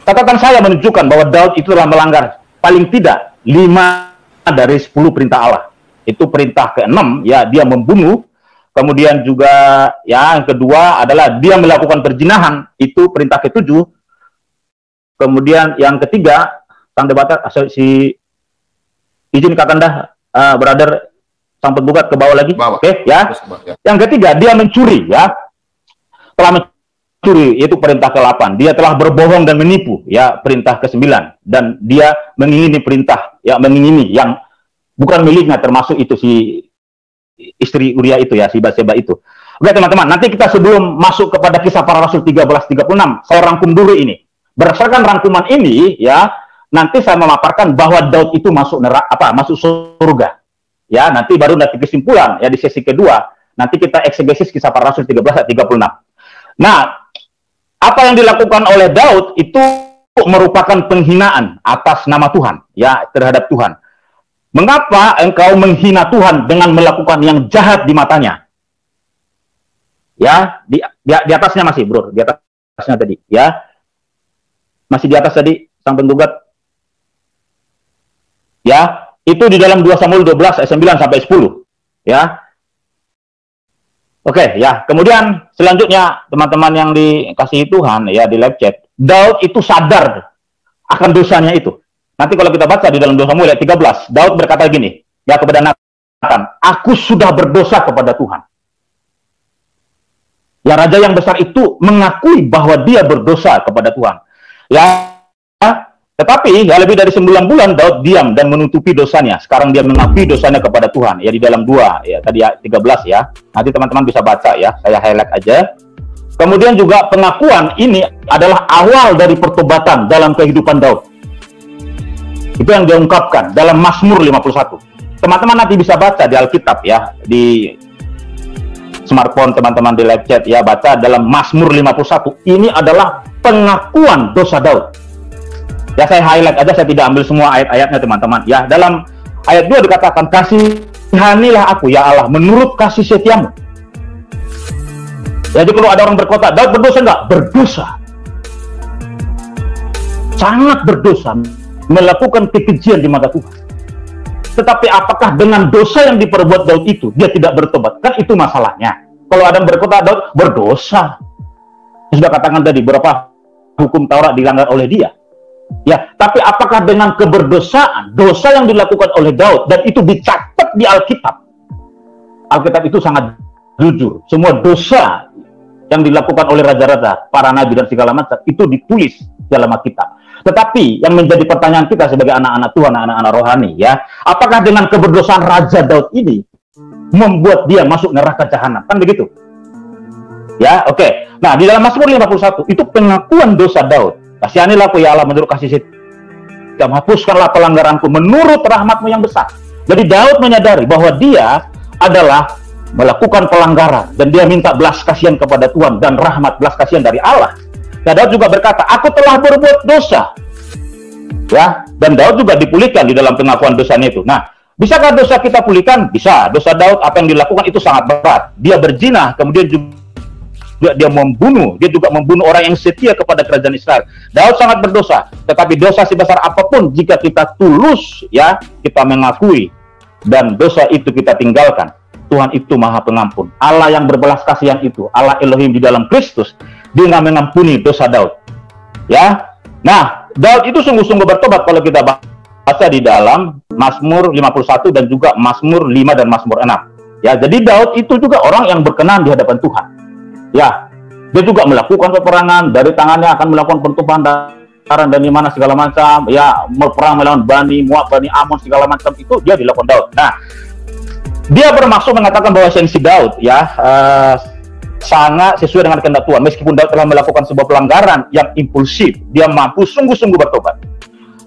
Catatan saya menunjukkan bahwa Daud itu telah melanggar paling tidak 5 dari 10 perintah Allah. Itu perintah ke-6 ya, dia membunuh. Kemudian juga ya yang kedua adalah dia melakukan perzinahan, itu perintah ke-7. Kemudian yang ketiga, sang debater si izin Kakanda brother sang penggugat ke bawah lagi. Oke ya. Yang ketiga, dia mencuri ya. Telah mencuri, itu perintah ke-8. Dia telah berbohong dan menipu ya, perintah ke-9, dan dia mengingini perintah ya, mengingini yang bukan miliknya, termasuk itu si istri Uria itu ya, si Batseba itu. Oke teman-teman, nanti kita sebelum masuk kepada Kisah Para Rasul 13:36, saya rangkum dulu ini. Berdasarkan rangkuman ini ya, nanti saya memaparkan bahwa Daud itu masuk neraka, masuk surga. Ya, nanti baru kesimpulan ya di sesi kedua. Nanti kita eksegesis Kisah Para Rasul 13:36. Nah, apa yang dilakukan oleh Daud itu merupakan penghinaan atas nama Tuhan ya, terhadap Tuhan. Mengapa engkau menghina Tuhan dengan melakukan yang jahat di matanya? Ya, di atasnya masih, bro, di atasnya tadi, ya. Masih di atas tadi, sang penggugat. Ya, itu di dalam 2 Samuel 12 ayat 9 sampai 10, ya. Oke, ya. Kemudian selanjutnya teman-teman yang dikasihi Tuhan ya di live chat, Daud itu sadar akan dosanya itu. Nanti kalau kita baca di dalam 2 Samuel ayat 13, Daud berkata gini, ya kepada Nathan, aku sudah berdosa kepada Tuhan. Ya, raja yang besar itu mengakui bahwa dia berdosa kepada Tuhan. Ya, tetapi ya lebih dari 9 bulan Daud diam dan menutupi dosanya. Sekarang dia mengakui dosanya kepada Tuhan. Ya di dalam 2 ya tadi ya 13 ya. Nanti teman-teman bisa baca ya. Saya highlight aja. Kemudian juga pengakuan ini adalah awal dari pertobatan dalam kehidupan Daud. Itu yang diungkapkan dalam Mazmur 51. Teman-teman nanti bisa baca di Alkitab ya, di smartphone teman-teman di live chat ya, baca dalam Mazmur 51. Ini adalah pengakuan dosa Daud. Ya, saya highlight aja, saya tidak ambil semua ayat-ayatnya teman-teman. Ya, dalam ayat 2 dikatakan, kasihanilah aku ya Allah menurut kasih setiamu. Jadi kalau ada orang berkata, Daud berdosa enggak? Berdosa. Sangat berdosa, melakukan kekejian di mata Tuhan. Tetapi apakah dengan dosa yang diperbuat Daud itu, dia tidak bertobat? Kan itu masalahnya. Kalau ada yang berkata, Daud berdosa. Sudah katakan tadi, berapa hukum Taurat dilanggar oleh dia. Ya, tapi apakah dengan keberdosaan, dosa yang dilakukan oleh Daud, dan itu dicatat di Alkitab. Alkitab itu sangat jujur. Semua dosa yang dilakukan oleh raja-raja, para nabi dan segala macam, itu ditulis dalam Alkitab. Tetapi yang menjadi pertanyaan kita sebagai anak-anak Tuhan, anak-anak rohani, ya, apakah dengan keberdosaan Raja Daud ini membuat dia masuk neraka jahanam? Kan begitu? Ya, oke. Nah, di dalam Mazmur 51 itu pengakuan dosa Daud. Kasihanilah aku ya Allah menurut kasih setiamu, hapuskanlah pelanggaranku menurut rahmatmu yang besar. Jadi Daud menyadari bahwa dia adalah melakukan pelanggaran dan dia minta belas kasihan kepada Tuhan dan rahmat belas kasihan dari Allah. Dan Daud juga berkata, aku telah berbuat dosa. Ya, dan Daud juga dipulihkan di dalam pengakuan dosanya itu. Nah, bisakah dosa kita pulihkan? Bisa. Dosa Daud, apa yang dilakukan itu sangat berat. Dia berzina, kemudian juga dia membunuh. Dia juga membunuh orang yang setia kepada kerajaan Israel. Daud sangat berdosa. Tetapi dosa sebesar apapun, jika kita tulus, ya, kita mengakui, dan dosa itu kita tinggalkan, Tuhan itu Maha Pengampun. Allah yang berbelas kasihan itu, Allah Elohim di dalam Kristus, dia nggak mengampuni dosa Daud. Ya, nah, Daud itu sungguh-sungguh bertobat kalau kita baca di dalam Mazmur 51 dan juga Mazmur 5 dan Mazmur 6. Ya, jadi Daud itu juga orang yang berkenan di hadapan Tuhan. Ya, dia juga melakukan peperangan, dari tangannya akan melakukan pertumpahan darah dan di mana segala macam. Ya, berperang melawan Bani Moab, Bani Amon segala macam itu dia dilakukan Daud. Nah, dia bermaksud mengatakan bahwa esensi Daud ya sangat sesuai dengan kehendak Tuhan. Meskipun Daud telah melakukan sebuah pelanggaran yang impulsif, dia mampu sungguh-sungguh bertobat.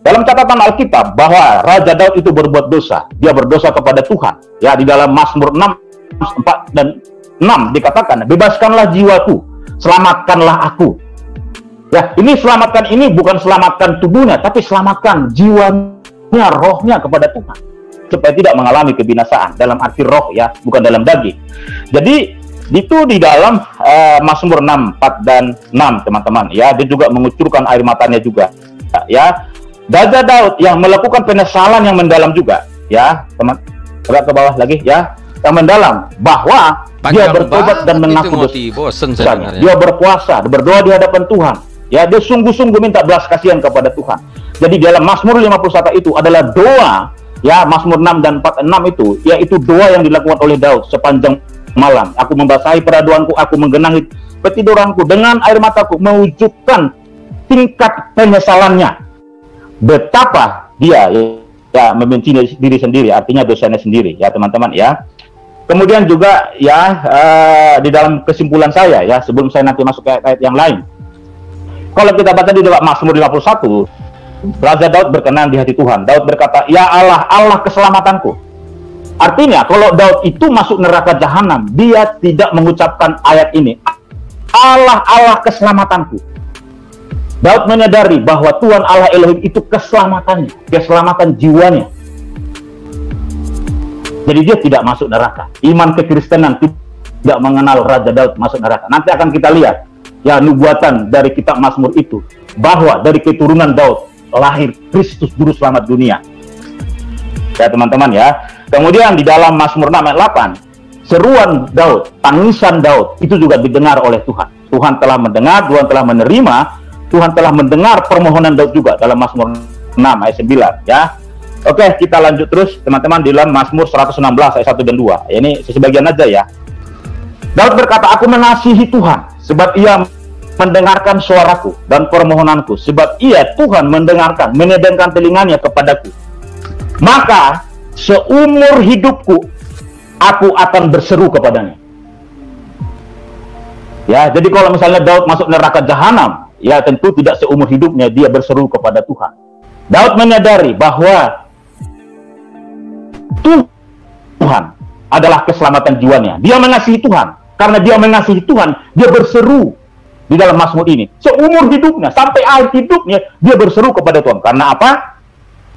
Dalam catatan Alkitab bahwa Raja Daud itu berbuat dosa, dia berdosa kepada Tuhan. Ya, di dalam Mazmur 6, 4 dan 6 dikatakan, bebaskanlah jiwaku, selamatkanlah aku. Ya, ini selamatkan ini bukan selamatkan tubuhnya, tapi selamatkan jiwanya, rohnya kepada Tuhan, supaya tidak mengalami kebinasaan dalam arti roh ya, bukan dalam daging. Jadi itu di dalam Mazmur 6, 4 dan 6 teman-teman ya, dia juga mengucurkan air matanya juga ya. Raja Daud yang melakukan penyesalan yang mendalam juga ya, teman, agak ke bawah lagi ya, yang mendalam, bahwa dia bertobat dan mengaku dosanya. Dia berpuasa, berdoa di hadapan Tuhan. Ya, dia sungguh-sungguh minta belas kasihan kepada Tuhan. Jadi dalam Mazmur 51 itu adalah doa, ya, Mazmur 6 dan 4 dan 6 itu, yaitu doa yang dilakukan oleh Daud sepanjang malam. Aku membasahi peraduanku, aku menggenangi petiduranku dengan air mataku, mewujudkan tingkat penyesalannya. Betapa dia ya membenci diri sendiri, artinya dosanya sendiri ya teman-teman ya. Kemudian juga ya di dalam kesimpulan saya ya, sebelum saya nanti masuk ke ayat yang lain, kalau kita baca di dalam Mazmur 51, Raja Daud berkenan di hati Tuhan. Daud berkata, ya Allah, Allah keselamatanku. Artinya kalau Daud itu masuk neraka jahanam, dia tidak mengucapkan ayat ini, Allah, Allah keselamatanku. Daud menyadari bahwa Tuhan Allah Elohim itu keselamatannya, keselamatan jiwanya. Jadi dia tidak masuk neraka. Iman kekristenan tidak mengenal Raja Daud masuk neraka. Nanti akan kita lihat ya nubuatan dari kitab Mazmur itu, bahwa dari keturunan Daud lahir Kristus juru selamat dunia. Ya teman-teman ya. Kemudian di dalam Mazmur 6 ayat 8, seruan Daud, tangisan Daud itu juga didengar oleh Tuhan. Tuhan telah mendengar, Tuhan telah menerima, Tuhan telah mendengar permohonan Daud juga dalam Mazmur 6 ayat 9 ya. Oke, kita lanjut terus teman-teman di dalam Mazmur 116 ayat 1 dan 2. Ini sebagian aja ya. Daud berkata, aku mengasihi Tuhan sebab ia mendengarkan suaraku dan permohonanku, sebab ia Tuhan mendengarkan, menyedengkan telinganya kepadaku. Maka seumur hidupku aku akan berseru kepadanya. Ya, jadi kalau misalnya Daud masuk neraka jahanam, ya tentu tidak seumur hidupnya dia berseru kepada Tuhan. Daud menyadari bahwa Tuhan adalah keselamatan jiwanya. Dia mengasihi Tuhan. karena dia mengasihi Tuhan, dia berseru di dalam Mazmur ini. Seumur hidupnya, sampai akhir hidupnya, dia berseru kepada Tuhan. Karena apa?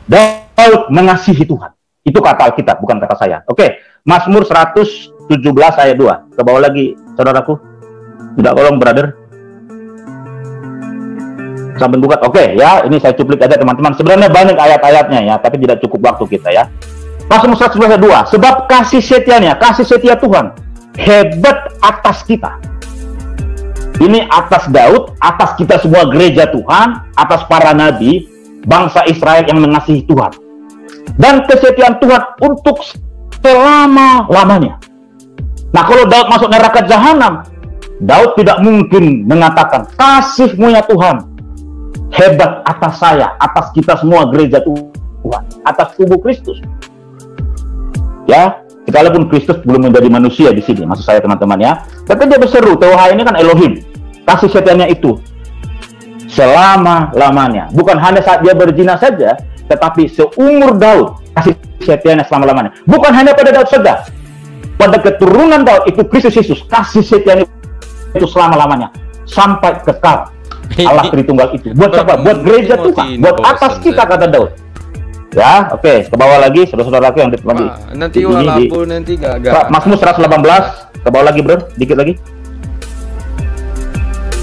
Daud mengasihi Tuhan. Itu kata Alkitab, bukan kata saya. Oke, Mazmur 117 ayat 2. Ke bawah lagi, saudaraku. Tidak, tolong, brother. Sampai buka. Oke, ya, ini saya cuplik aja, teman-teman. Sebenarnya banyak ayat-ayatnya ya, tapi tidak cukup waktu kita ya. Mazmur 111 ayat 2. Sebab kasih setianya, kasih setia Tuhan, hebat atas kita. Ini atas Daud, atas kita semua gereja Tuhan, atas para nabi, bangsa Israel yang mengasihi Tuhan. Dan kesetiaan Tuhan untuk selama-lamanya. Nah, kalau Daud masuk neraka jahanam, Daud tidak mungkin mengatakan, kasih-Mu ya Tuhan, hebat atas saya, atas kita semua gereja Tuhan, atas tubuh Kristus. Ya, sekalipun Kristus belum menjadi manusia di sini, maksud saya teman-teman ya. Tapi dia berseru, Tuhan ini kan Elohim, kasih setianya itu selama-lamanya. Bukan hanya saat dia berzina saja, tetapi seumur Daud, kasih setianya selama-lamanya. Bukan hanya pada Daud saja, pada keturunan Daud itu Kristus Yesus, kasih setianya itu selama-lamanya, sampai kekal. Allah Tritunggal itu. Buat siapa? Buat gereja Tuhan, buat atas kita, kata Daud. Ya, oke, ke bawah lagi, saudara-saudaraku yang lagi. Nanti walaupun nanti gak. Mazmur 118, ke bawah lagi, bro, dikit lagi.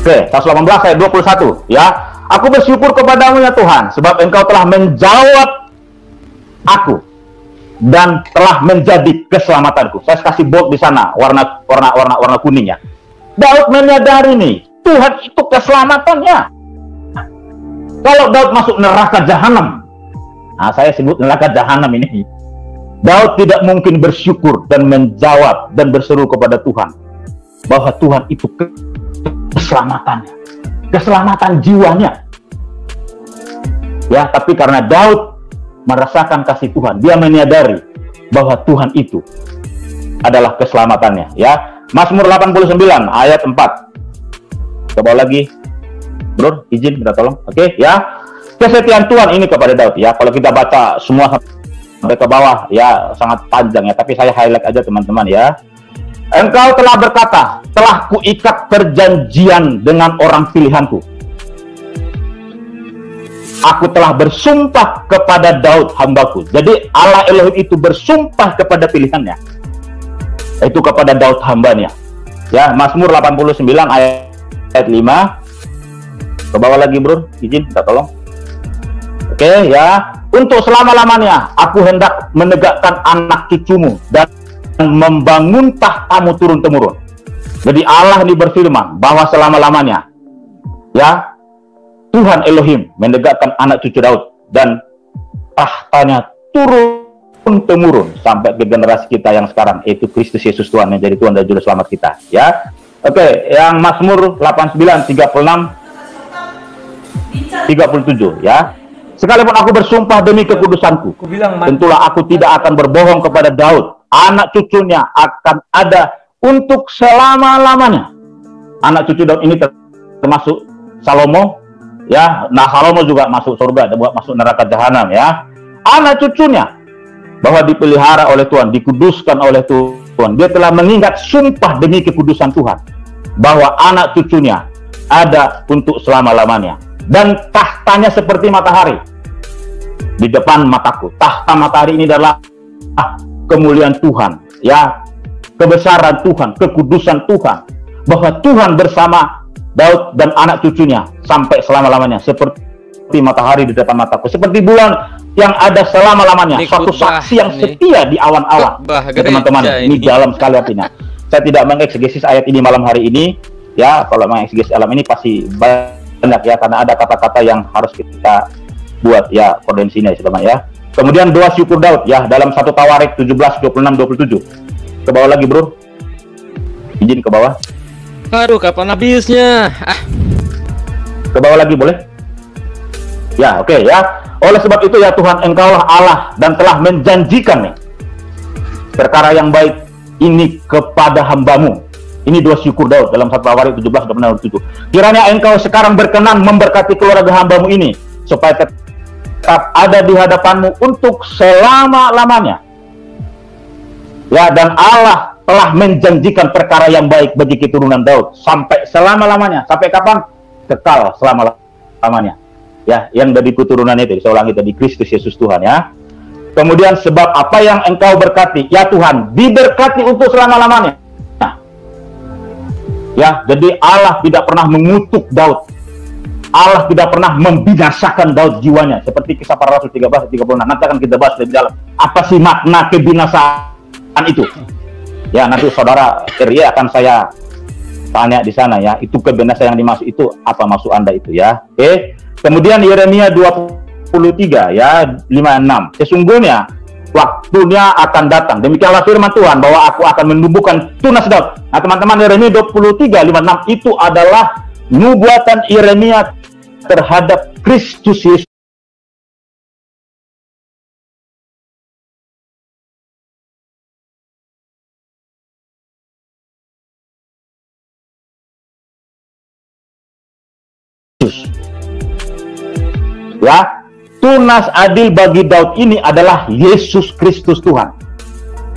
Oke, 118 ayat 21, ya. Aku bersyukur kepadamu ya Tuhan, sebab Engkau telah menjawab aku dan telah menjadi keselamatanku. Saya kasih bold di sana, warna kuningnya. Daud menyadari nih, Tuhan itu keselamatannya. Kalau Daud masuk neraka jahanam, nah saya sebut neraka jahanam ini, Daud tidak mungkin bersyukur dan menjawab dan berseru kepada Tuhan bahwa Tuhan itu keselamatannya, keselamatan jiwanya. Ya, tapi karena Daud merasakan kasih Tuhan, dia menyadari bahwa Tuhan itu adalah keselamatannya. Ya, Mazmur 89 ayat 4. Ke bawah lagi, bro, izin minta tolong. Oke, ya. Kesetiaan Tuhan ini kepada Daud ya. Kalau kita baca semua sampai ke bawah ya sangat panjang ya, tapi saya highlight aja teman-teman ya. Engkau telah berkata, telah kuikat perjanjian dengan orang pilihanku. Aku telah bersumpah kepada Daud hambaku. Jadi Allah Elohim itu bersumpah kepada pilihannya, itu kepada Daud hambanya. Ya, Mazmur 89 ayat 5. Ke bawah lagi, bro, izin minta tolong. Oke, ya. Untuk selama-lamanya aku hendak menegakkan anak cucumu dan membangun tahtamu turun-temurun. Jadi Allah ini berfirman bahwa selama-lamanya ya Tuhan Elohim menegakkan anak cucu Daud dan tahtanya turun-temurun sampai ke generasi kita yang sekarang, yaitu Kristus Yesus Tuhan menjadi Tuhan dan Juru Selamat kita. Ya, oke, yang Mazmur 89 36 37 ya. Sekalipun aku bersumpah demi kekudusanku, tentulah aku tidak akan berbohong kepada Daud. Anak cucunya akan ada untuk selama-lamanya. Anak cucu Daud ini termasuk Salomo. Ya, nah Salomo juga masuk surga, masuk neraka jahanam ya. Anak cucunya bahwa dipelihara oleh Tuhan, dikuduskan oleh Tuhan. Dia telah mengingat sumpah demi kekudusan Tuhan bahwa anak cucunya ada untuk selama-lamanya. Dan tahtanya seperti matahari di depan mataku. Tahta matahari ini adalah kemuliaan Tuhan, ya, kebesaran Tuhan, kekudusan Tuhan, bahwa Tuhan bersama Daud dan anak cucunya sampai selama-lamanya, seperti matahari di depan mataku, seperti bulan yang ada selama-lamanya, suatu saksi yang setia di awan-awan. Ya, teman-teman, ini dalam sekali artinya. Saya tidak mengeksgesis ayat ini malam hari ini, ya. Kalau mengeksgesis alam ini pasti banyak ya, karena ada kata-kata yang harus kita buat ya kondensinya ya. Kemudian doa syukur Daud ya dalam 1 Tawarik 17 26 27. Ke bawah lagi, bro. Izin ke bawah. Aduh, kapan habisnya? Ke bawah lagi boleh? Ya, oke ya. Oleh sebab itu ya Tuhan, Engkaulah Allah dan telah menjanjikan nih perkara yang baik ini kepada hambamu. Ini doa syukur Daud dalam 1 Tawarik 17 26 27. Kiranya Engkau sekarang berkenan memberkati keluarga hambamu ini supaya tetap ada di hadapanmu untuk selama-lamanya. Ya, dan Allah telah menjanjikan perkara yang baik bagi keturunan Daud sampai selama-lamanya. Sampai kapan? Kekal selama-lamanya. Ya, yang dari keturunan itu, saya ulangi tadi, Kristus Yesus Tuhan ya. Kemudian sebab apa yang engkau berkati, ya Tuhan, diberkati untuk selama-lamanya. Nah, ya, jadi Allah tidak pernah mengutuk Daud. Allah tidak pernah membinasakan Daud jiwanya. Seperti Kisah Para Rasul 13-36. Nanti akan kita bahas lebih dalam. Apa sih makna kebinasaan itu? Ya, nanti saudara Ria akan saya tanya di sana ya. Itu kebinasaan yang dimaksud itu apa maksud Anda itu ya? Oke. Kemudian Yeremia 23 ya 56. Sesungguhnya waktunya akan datang. Demikianlah firman Tuhan bahwa aku akan menumbuhkan tunas Daud. Nah, teman-teman, Yeremia 23:56 itu adalah nubuatan Yeremia terhadap Kristus Yesus. Ya, tunas adil bagi Daud ini adalah Yesus Kristus Tuhan.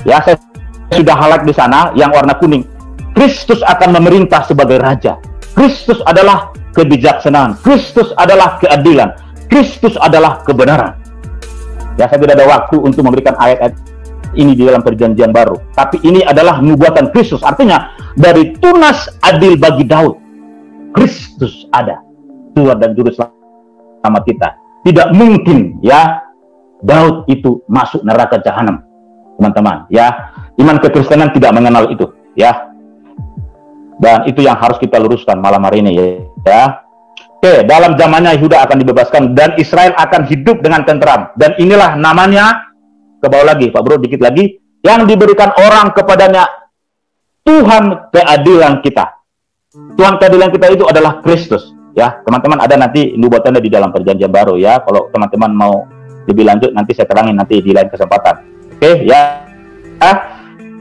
Ya, saya sudah highlight di sana yang warna kuning. Kristus akan memerintah sebagai raja. Kristus adalah kebijaksanaan. Kristus adalah keadilan. Kristus adalah kebenaran. Ya, saya tidak ada waktu untuk memberikan ayat-ayat ini di dalam perjanjian baru. Tapi ini adalah nubuatan Kristus. Artinya, dari tunas adil bagi Daud, Kristus ada. Tuhan dan Juru Selamat kita. Tidak mungkin ya Daud itu masuk neraka jahanam, teman-teman. Ya, iman kekristenan tidak mengenal itu. Ya, dan itu yang harus kita luruskan malam hari ini ya. Oke, dalam zamannya Yehuda akan dibebaskan dan Israel akan hidup dengan tenteram. Dan inilah namanya, ke bawah lagi Pak Bro, dikit lagi, yang diberikan orang kepadanya Tuhan keadilan kita. Tuhan keadilan kita itu adalah Kristus. Ya, teman-teman, ada nanti nubuatannya di dalam perjanjian baru ya. Kalau teman-teman mau lebih lanjut nanti saya terangin nanti di lain kesempatan. Oke ya.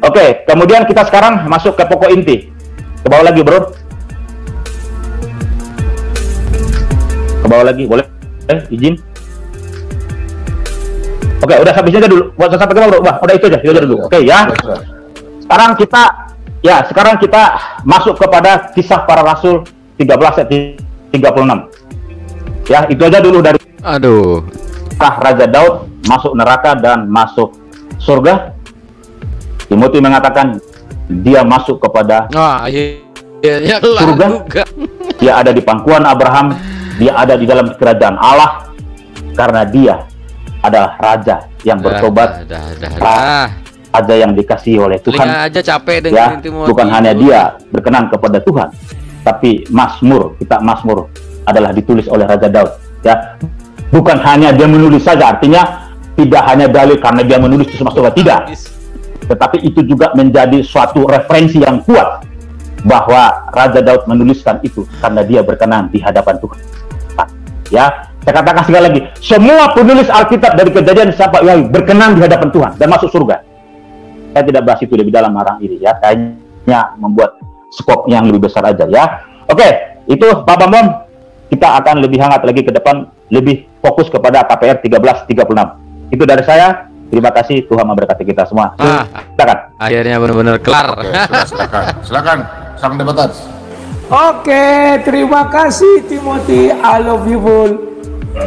Oke, kemudian kita sekarang masuk ke pokok inti. Ke bawah lagi, Bro. Ke bawah lagi, boleh? Izin. Oke, udah sampai sini aja dulu. Buat sampai ke bawah, Bro. Wah, udah itu aja dulu. Oke ya. Sekarang kita masuk kepada Kisah Para Rasul 13:36. Ya, itu aja dulu dari Raja Daud masuk neraka dan masuk surga. Timotius mengatakan dia masuk kepada surga. Dia ada di pangkuan Abraham, dia ada di dalam kerajaan Allah karena dia adalah raja yang bertobat, raja yang dikasihi oleh Tuhan. Ya, bukan hanya dia berkenan kepada Tuhan, tapi kitab Mazmur adalah ditulis oleh Raja Daud. Ya, bukan hanya dia menulis saja, artinya tidak hanya dalil karena dia menulis itu masuk tidak, tetapi itu juga menjadi suatu referensi yang kuat bahwa Raja Daud menuliskan itu karena dia berkenan di hadapan Tuhan. Ya, saya katakan sekali lagi, semua penulis Alkitab dari Kejadian sampai Wahyu berkenan di hadapan Tuhan dan masuk surga. Saya tidak bahas itu lebih dalam marah ini ya, hanya membuat skop yang lebih besar aja ya. Oke, itu Pak Bambang, kita akan lebih hangat lagi ke depan, lebih fokus kepada KPR 1336. Itu dari saya. Terima kasih, Tuhan memberkati kita semua. Silakan. Akhirnya benar-benar kelar. Oke, silakan sang debatas. Oke, terima kasih Timothy, I love you full.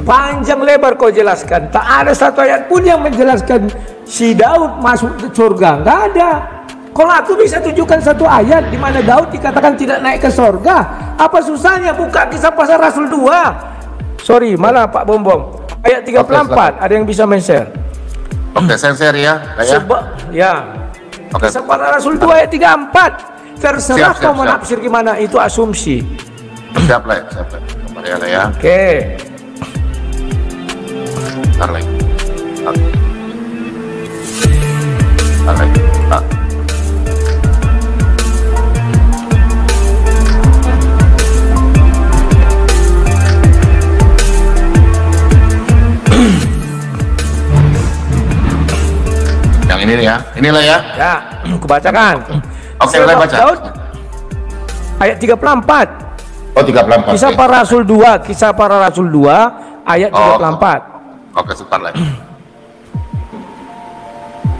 Panjang lebar kau jelaskan. Tak ada satu ayat pun yang menjelaskan si Daud masuk ke surga. Nggak ada. Kalau aku bisa tunjukkan satu ayat di mana Daud dikatakan tidak naik ke surga, apa susahnya buka Kisah Para Rasul 2. Sorry, malah Pak Bombom. Ayat 34, ada yang bisa men-share? Oke, saya share ya. Kisah Para Rasul 2 ayat 34. Terserah kau menafsir gimana, itu asumsi. Siap lah. Kembali ya. Oke. Bentar lagi. Yang ini ya, inilah ya. Ya, kubacakan. Oke, boleh baca. Daud, ayat 34. Oh, 34. Kisah Para Rasul 2, Kisah Para Rasul 2 ayat 34. Oke, sebentar lagi.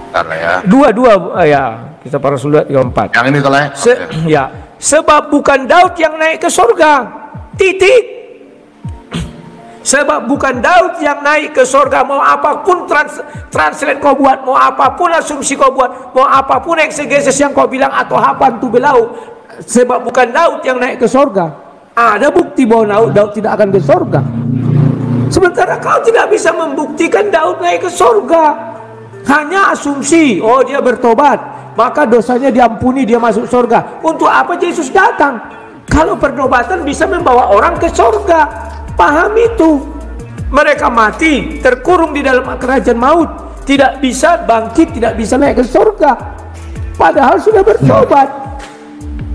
Bentar lah ya. Dua ya. Kita para Rasul 34. Yang ini kalau Ya, sebab bukan Daud yang naik ke surga. Titik. Sebab bukan Daud yang naik ke surga. Mau apapun translate kau buat, mau apapun asumsi kau buat, mau apapun eksegesis yang kau bilang atau hapan tu belau. Sebab bukan Daud yang naik ke surga. Ada bukti bahwa Daud tidak akan ke surga. Sementara kau tidak bisa membuktikan Daud naik ke surga. Hanya asumsi, oh dia bertobat, maka dosanya diampuni, dia masuk surga. Untuk apa Yesus datang? Kalau pertobatan bisa membawa orang ke surga. Paham itu. Mereka mati, terkurung di dalam kerajaan maut, tidak bisa bangkit, tidak bisa naik ke surga, padahal sudah bertobat.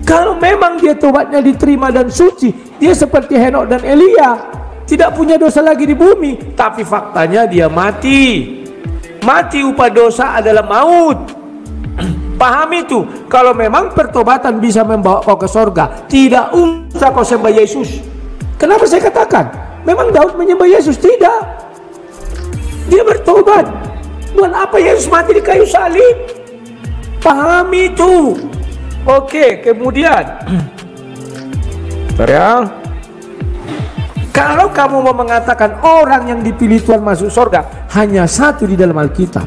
Kalau memang dia tobatnya diterima dan suci, dia seperti Henok dan Elia, tidak punya dosa lagi di bumi. Tapi faktanya dia mati. Mati upah dosa adalah maut. Paham itu. Kalau memang pertobatan bisa membawa kau ke surga, tidak usah kau sembah Yesus. Kenapa saya katakan memang Daud menyembah Yesus? Tidak. Dia bertobat. Buat apa Yesus mati di kayu salib? Paham itu. Oke, kemudian kalau kamu mau mengatakan orang yang dipilih Tuhan masuk surga, hanya satu di dalam Alkitab.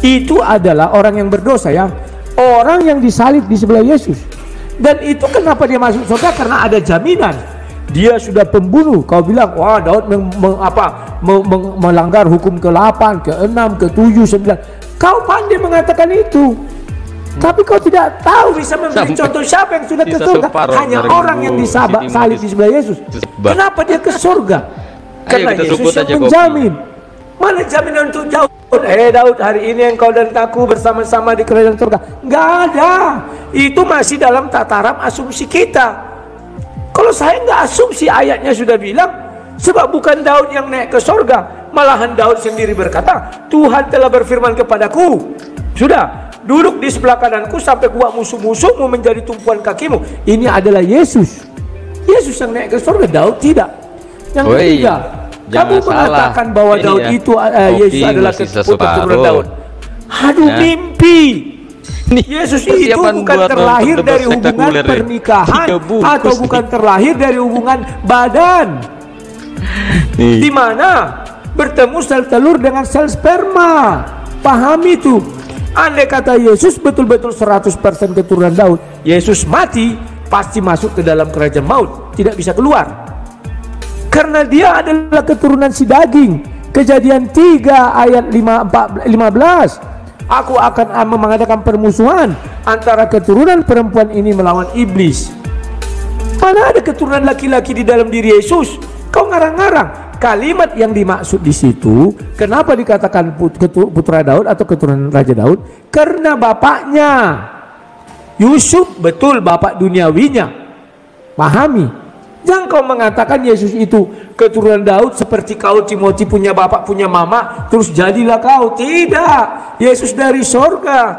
Itu adalah orang yang berdosa, ya. Orang yang disalib di sebelah Yesus. Dan itu kenapa dia masuk surga? Karena ada jaminan. Dia sudah pembunuh. Kau bilang, wah Daud melanggar hukum ke-8, ke-6, ke-7, 9. Kau pandai mengatakan itu. Tapi kau tidak tahu bisa memberi contoh siapa yang sudah ke surga. Hanya orang yang disalib di sebelah Yesus. Kenapa dia ke surga? Karena Yesus yang menjamin. Mana jaminan untuk Daud? Daud, hari ini engkau dan aku bersama-sama di kerajaan surga. Nggak ada. Itu masih dalam tataran asumsi kita. Kalau saya nggak asumsi, ayatnya sudah bilang, sebab bukan Daud yang naik ke surga, malahan Daud sendiri berkata, Tuhan telah berfirman kepadaku, sudah duduk di sebelah kananku sampai kuat musuh-musuhmu menjadi tumpuan kakimu. Ini adalah Yesus. Yesus yang naik ke surga, Daud tidak. Yang ketiga, kamu mengatakan bahwa Daud itu Yesus adalah keturunan Daud. Aduh, mimpi. Yesus itu bukan terlahir dari hubungan pernikahan atau bukan terlahir dari hubungan badan, di mana bertemu sel telur dengan sel sperma. Paham itu. Andai kata Yesus betul-betul 100% keturunan Daud, Yesus mati pasti masuk ke dalam kerajaan maut, tidak bisa keluar. Karena dia adalah keturunan si daging. Kejadian 3 ayat 15. Aku akan mengadakan permusuhan antara keturunan perempuan ini melawan iblis. Mana ada keturunan laki-laki di dalam diri Yesus? Kau ngarang-ngarang. Kalimat yang dimaksud di situ, kenapa dikatakan putra Daud atau keturunan Raja Daud? Karena bapaknya Yusuf betul bapak duniawinya. Pahami. Jangan kau mengatakan Yesus itu keturunan Daud seperti kau Timothy punya bapak punya mama terus jadilah kau. Tidak. Yesus dari sorga.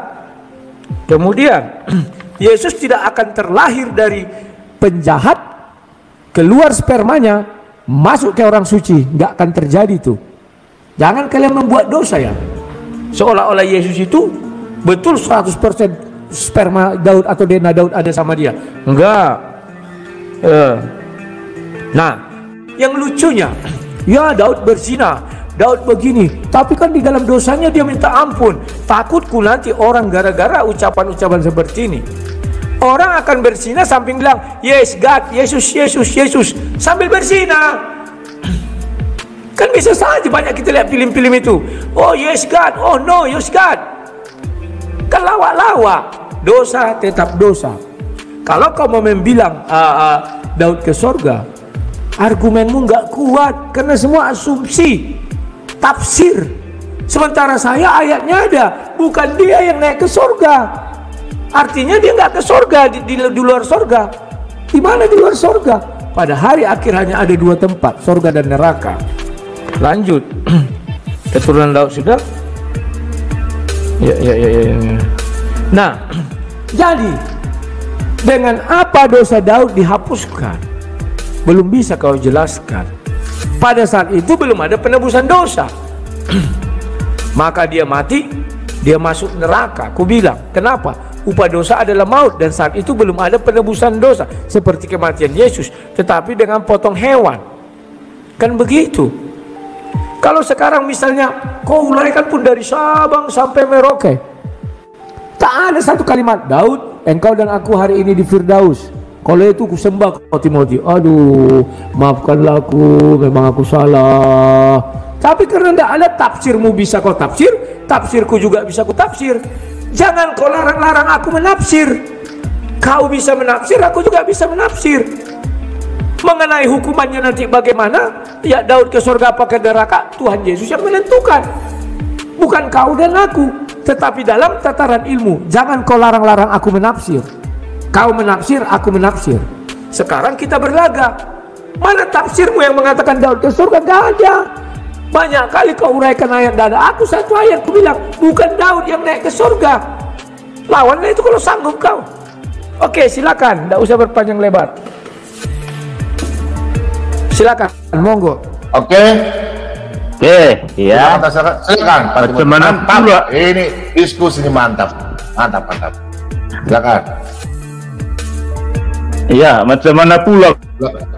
Kemudian Yesus tidak akan terlahir dari penjahat, keluar spermanya masuk ke orang suci. Nggak akan terjadi itu. Jangan kalian membuat dosa ya, seolah-olah Yesus itu betul 100% sperma Daud atau DNA Daud ada sama dia. Enggak. Nah, yang lucunya, ya Daud berzina, Daud begini, tapi kan di dalam dosanya dia minta ampun. Takutku nanti orang gara-gara ucapan-ucapan seperti ini, orang akan berzina sambil bilang, yes God, Yesus, Yesus, Yesus, sambil berzina. Kan bisa saja banyak kita lihat film-film itu. Oh yes God, oh no yes God. Kan lawak-lawak, dosa tetap dosa. Kalau kau mau membilang Daud ke surga, argumenmu nggak kuat karena semua asumsi, tafsir. Sementara saya ayatnya ada, bukan dia yang naik ke surga. Artinya dia nggak ke surga, di luar surga. Di mana di luar surga? Pada hari akhir hanya ada 2 tempat, surga dan neraka. Lanjut, keturunan Daud sudah. Ya. Nah, jadi dengan apa dosa Daud dihapuskan? Belum bisa kau jelaskan. Pada saat itu belum ada penebusan dosa. Maka dia mati, dia masuk neraka. Aku bilang, kenapa? upah dosa adalah maut, dan saat itu belum ada penebusan dosa seperti kematian Yesus, tetapi dengan potong hewan. Kan begitu. Kalau sekarang misalnya kau uraikan pun dari Sabang sampai Merauke, tak ada satu kalimat, Daud, engkau dan aku hari ini di Firdaus, kalau itu ku sembah kau Timothy. Aduh, maafkanlah aku, memang aku salah. Tapi karena tidak ada tafsirmu bisa kau tafsir, tafsirku juga bisa ku tafsir. Jangan kau larang-larang aku menafsir. Kau bisa menafsir, aku juga bisa menafsir. Mengenai hukumannya nanti bagaimana, ya Daud ke surga apa ke neraka, Tuhan Yesus yang menentukan, bukan kau dan aku. Tetapi dalam tataran ilmu, jangan kau larang-larang aku menafsir. Kau menafsir, aku menafsir. Sekarang kita berlaga. Mana tafsirmu yang mengatakan Daud ke surga? Gak ada. Banyak kali kau uraikan ayat, dan aku satu ayat ku bilang, bukan Daud yang naik ke surga. Lawannya itu kalau sanggup kau. Oke, silakan, tidak usah berpanjang lebar. Silakan, monggo. Oke. Ya. Silakan. Bagaimana Mantap. Ini diskusi ini mantap. Mantap. Silakan. Iya, macam mana pula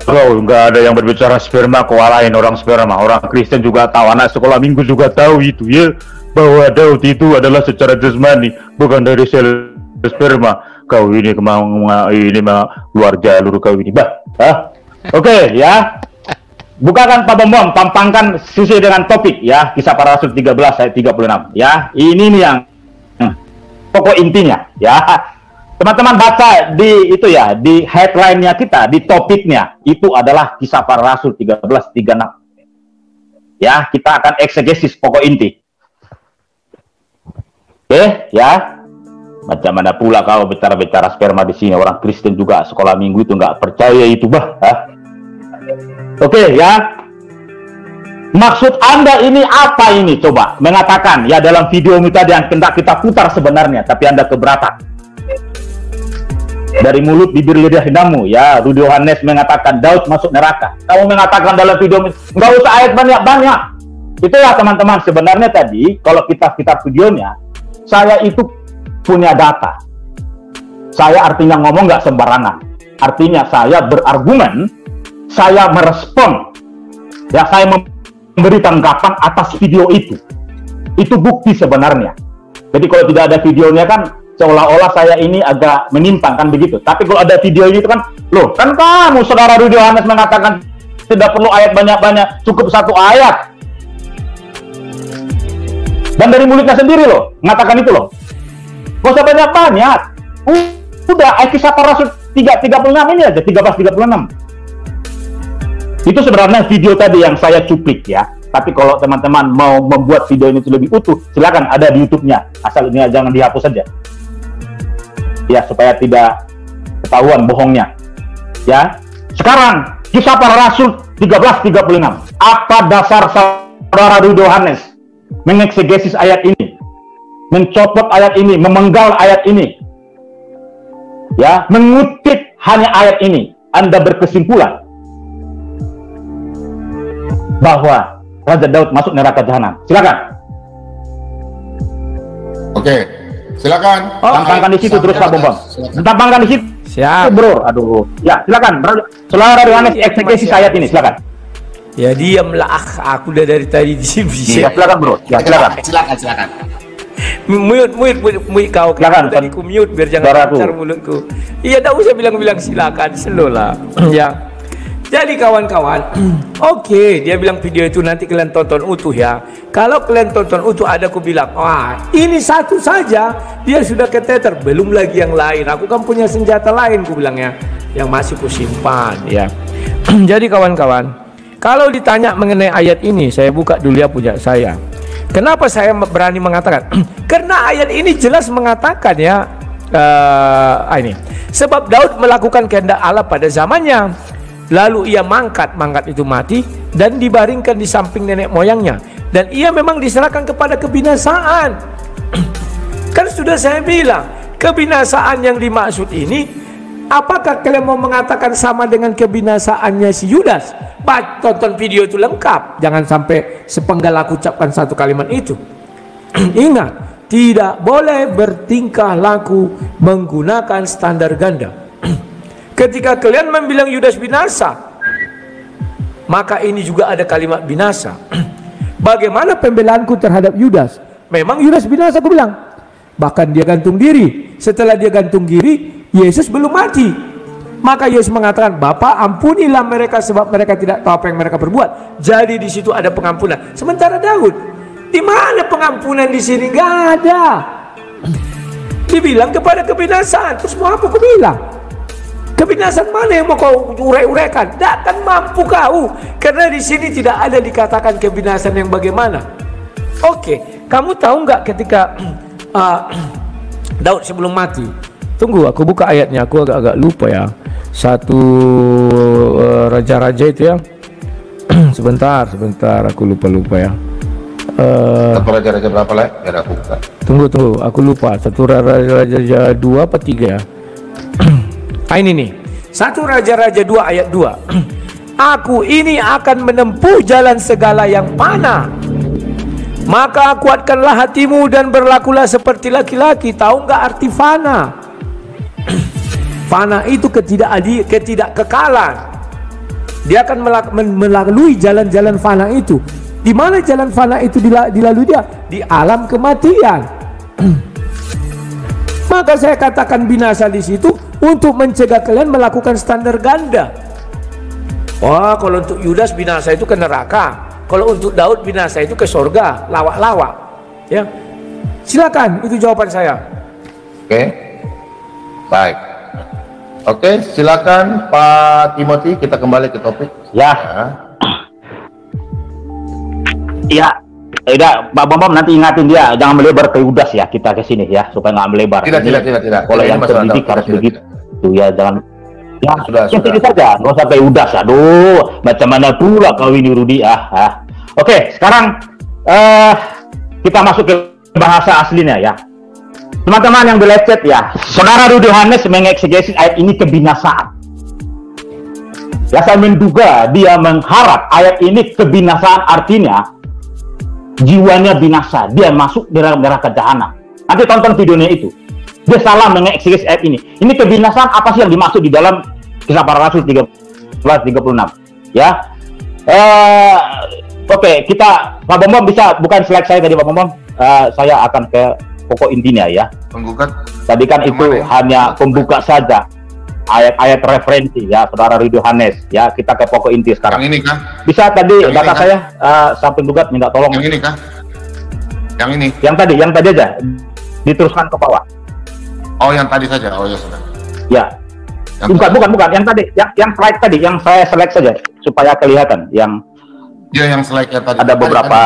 kalau nggak ada yang berbicara sperma, kau alahin orang sperma. Orang Kristen juga tahu, anak sekolah minggu juga tahu itu ya, bahwa Daud itu adalah secara jasmani, bukan dari sel sperma. Kau ini ini luar jalur kau ini, Oke, ya. Bukakan Pak Bom, pampangkan sesuai dengan topik ya, Kisah Para Rasul 13 ayat 36 ya. Ini nih yang pokok intinya ya. Teman-teman baca di itu ya, di headline-nya kita, di topiknya itu adalah Kisah Para Rasul 13:36. Ya, kita akan eksegesis pokok inti. Oke, ya. Macam mana pula kalau bicara-bicara sperma di sini, orang Kristen juga sekolah minggu itu nggak percaya itu, Oke, ya. Maksud Anda ini apa ini? Coba mengatakan ya dalam video tadi yang hendak kita putar sebenarnya, tapi Anda keberatan. Dari mulut bibir lidah lidahmu, ya. Rudi Yohanes mengatakan Daud masuk neraka. Kamu mengatakan dalam video nggak usah ayat banyak-banyak. Itulah teman-teman, sebenarnya tadi kalau kita videonya, saya itu punya data. Saya artinya ngomong nggak sembarangan. Artinya saya berargumen, saya merespon, ya, saya memberi tanggapan atas video itu. Itu bukti sebenarnya. Jadi kalau tidak ada videonya kan seolah-olah saya ini agak menyimpang kan begigitu. Tapi kalau ada video itu kan, loh kan kamu saudara Rudi Yohanes mengatakan tidak perlu ayat banyak-banyak, cukup satu ayat. Dan dari mulutnya sendiri loh, mengatakan itu loh. Gak usah banyak-banyak. Udah, Kisah Para Rasul 3:36 ini aja, 13:36. Itu sebenarnya video tadi yang saya cuplik ya. Tapi kalau teman-teman mau membuat video ini lebih utuh, silakan, ada di YouTube-nya. Asal ini jangan dihapus saja. Ya, supaya tidak ketahuan bohongnya. Ya. Sekarang Kisah Para Rasul 13:36. Apa dasar saudara Rudi Yohanes mengeksegesis ayat ini? Mencopot ayat ini, memenggal ayat ini. Ya, mengutip hanya ayat ini. Anda berkesimpulan bahwa Raja Daud masuk neraka jahanam. Silakan. Oke, silakan. Tampangkan di situ terus Pak Bom. Tampangkan di situ. Siap. Bro, aduh. Ya, silakan. Saudara Yohanes eksekusi ayat ini, silakan. Ya diamlah, aku udah dari tadi di sini. Ya, silakan bro. Ya, silakan. Silakan. Mute kau. Silakan. Tadi ku mute biar jangan lancar mulutku. Iya, tak usah bilang-bilang silakan, slow lah. Ya. Jadi kawan-kawan, oke, dia bilang video itu nanti kalian tonton utuh ya. Kalau kalian tonton utuh, ada aku bilang, wah ini satu saja, dia sudah keteter, belum lagi yang lain. Aku kan punya senjata lain, ku bilangnya, yang masih ku simpan ya. Jadi kawan-kawan, kalau ditanya mengenai ayat ini, saya buka dulu ya punya saya. Kenapa saya berani mengatakan? Karena ayat ini jelas mengatakan ya, ini. Sebab Daud melakukan kehendak Allah pada zamannya. Lalu ia mangkat itu mati dan dibaringkan di samping nenek moyangnya, dan ia memang diserahkan kepada kebinasaan. Kan sudah saya bilang, kebinasaan yang dimaksud ini, apakah kalian mau mengatakan sama dengan kebinasaannya si Yudas? Tonton video itu lengkap, jangan sampai sepenggal aku ucapkan satu kalimat itu. Ingat, tidak boleh bertingkah laku menggunakan standar ganda. Ketika kalian membilang Yudas binasa, maka ini juga ada kalimat binasa. Bagaimana pembelaanku terhadap Yudas? Memang Yudas binasa, aku bilang. Bahkan dia gantung diri. Setelah dia gantung diri, Yesus belum mati. Maka Yesus mengatakan, Bapa, ampunilah mereka sebab mereka tidak tahu apa yang mereka perbuat. Jadi di situ ada pengampunan. Sementara Daud, di mana pengampunan di sini? Gak ada. Dibilang kepada kebinasaan. Terus mau apa kau bilang? Kebinasaan mana yang mau kau urek-urekan? Takkan mampu kau, karena di sini tidak ada dikatakan kebinasaan yang bagaimana. Oke, kamu tahu nggak ketika Daud sebelum mati? Tunggu, aku buka ayatnya. Aku agak lupa ya. Satu raja-raja itu ya. sebentar, aku lupa ya. Satu raja-raja berapa lah? Biar aku buka. Tunggu, aku lupa. Satu raja-raja 2 apa 3 ya? Ini nih. Satu Raja-Raja 2 ayat 2. Aku ini akan menempuh jalan segala yang panah. Maka kuatkanlah hatimu dan berlakulah seperti laki-laki. Tahu nggak arti fana? Fana itu ketidakkekalan. Dia akan melalui jalan-jalan fana itu. Di mana jalan fana itu dilalui dia? Di alam kematian. Maka saya katakan binasa di situ untuk mencegah kalian melakukan standar ganda. Wah, kalau untuk Yudas binasa itu ke neraka. Kalau untuk Daud binasa itu ke surga, lawak-lawak. Ya, silakan, itu jawaban saya. Oke, baik. Oke, silakan Pak Timothy, kita kembali ke topik. Ya. Ya. Tidak, Pak Bambam nanti ingatin dia jangan melebar ke Yudas ya, kita ke sini ya supaya nggak melebar. Tidak. Kalau yang terdidik harus begitu ya, jangan. Ya, sudah. Ini saja, nggak sampai Yudas. Aduh, macam mana pula kau ini Rudi? Oke, sekarang kita masuk ke bahasa aslinya ya. Teman-teman yang belecet ya, Saudara Rudi Yohanes mengeksegesi ayat ini kebinasaan. Ya, saya menduga dia mengharap ayat ini kebinasaan artinya jiwanya binasa, dia masuk di dalam neraka jahanam. Nanti tonton videonya itu. Dia salah mengeksegesi ayat ini. Ini kebinasaan apa sih yang dimaksud di dalam Kisah Para Rasul 13:36? Ya. Oke, kita Pak Bambam bisa bukan slide saya tadi Pak Bambam. Saya akan ke pokok intinya ya. Penggugat. Tadi kan itu hanya pembuka saja. Ayat-ayat referensi ya, Saudara Rudi Yohanes ya. Kita ke pokok inti sekarang. Yang ini kah? Bisa tadi yang data saya sampai gugat minta tolong. Yang ini kah? Yang ini. Yang tadi aja diteruskan ke bawah. Oh, yang tadi saja. Oh ya sudah. Ya. Bukan. Yang tadi, yang slide tadi, yang saya select saja supaya kelihatan. Yang yang slide yang tadi. Ada beberapa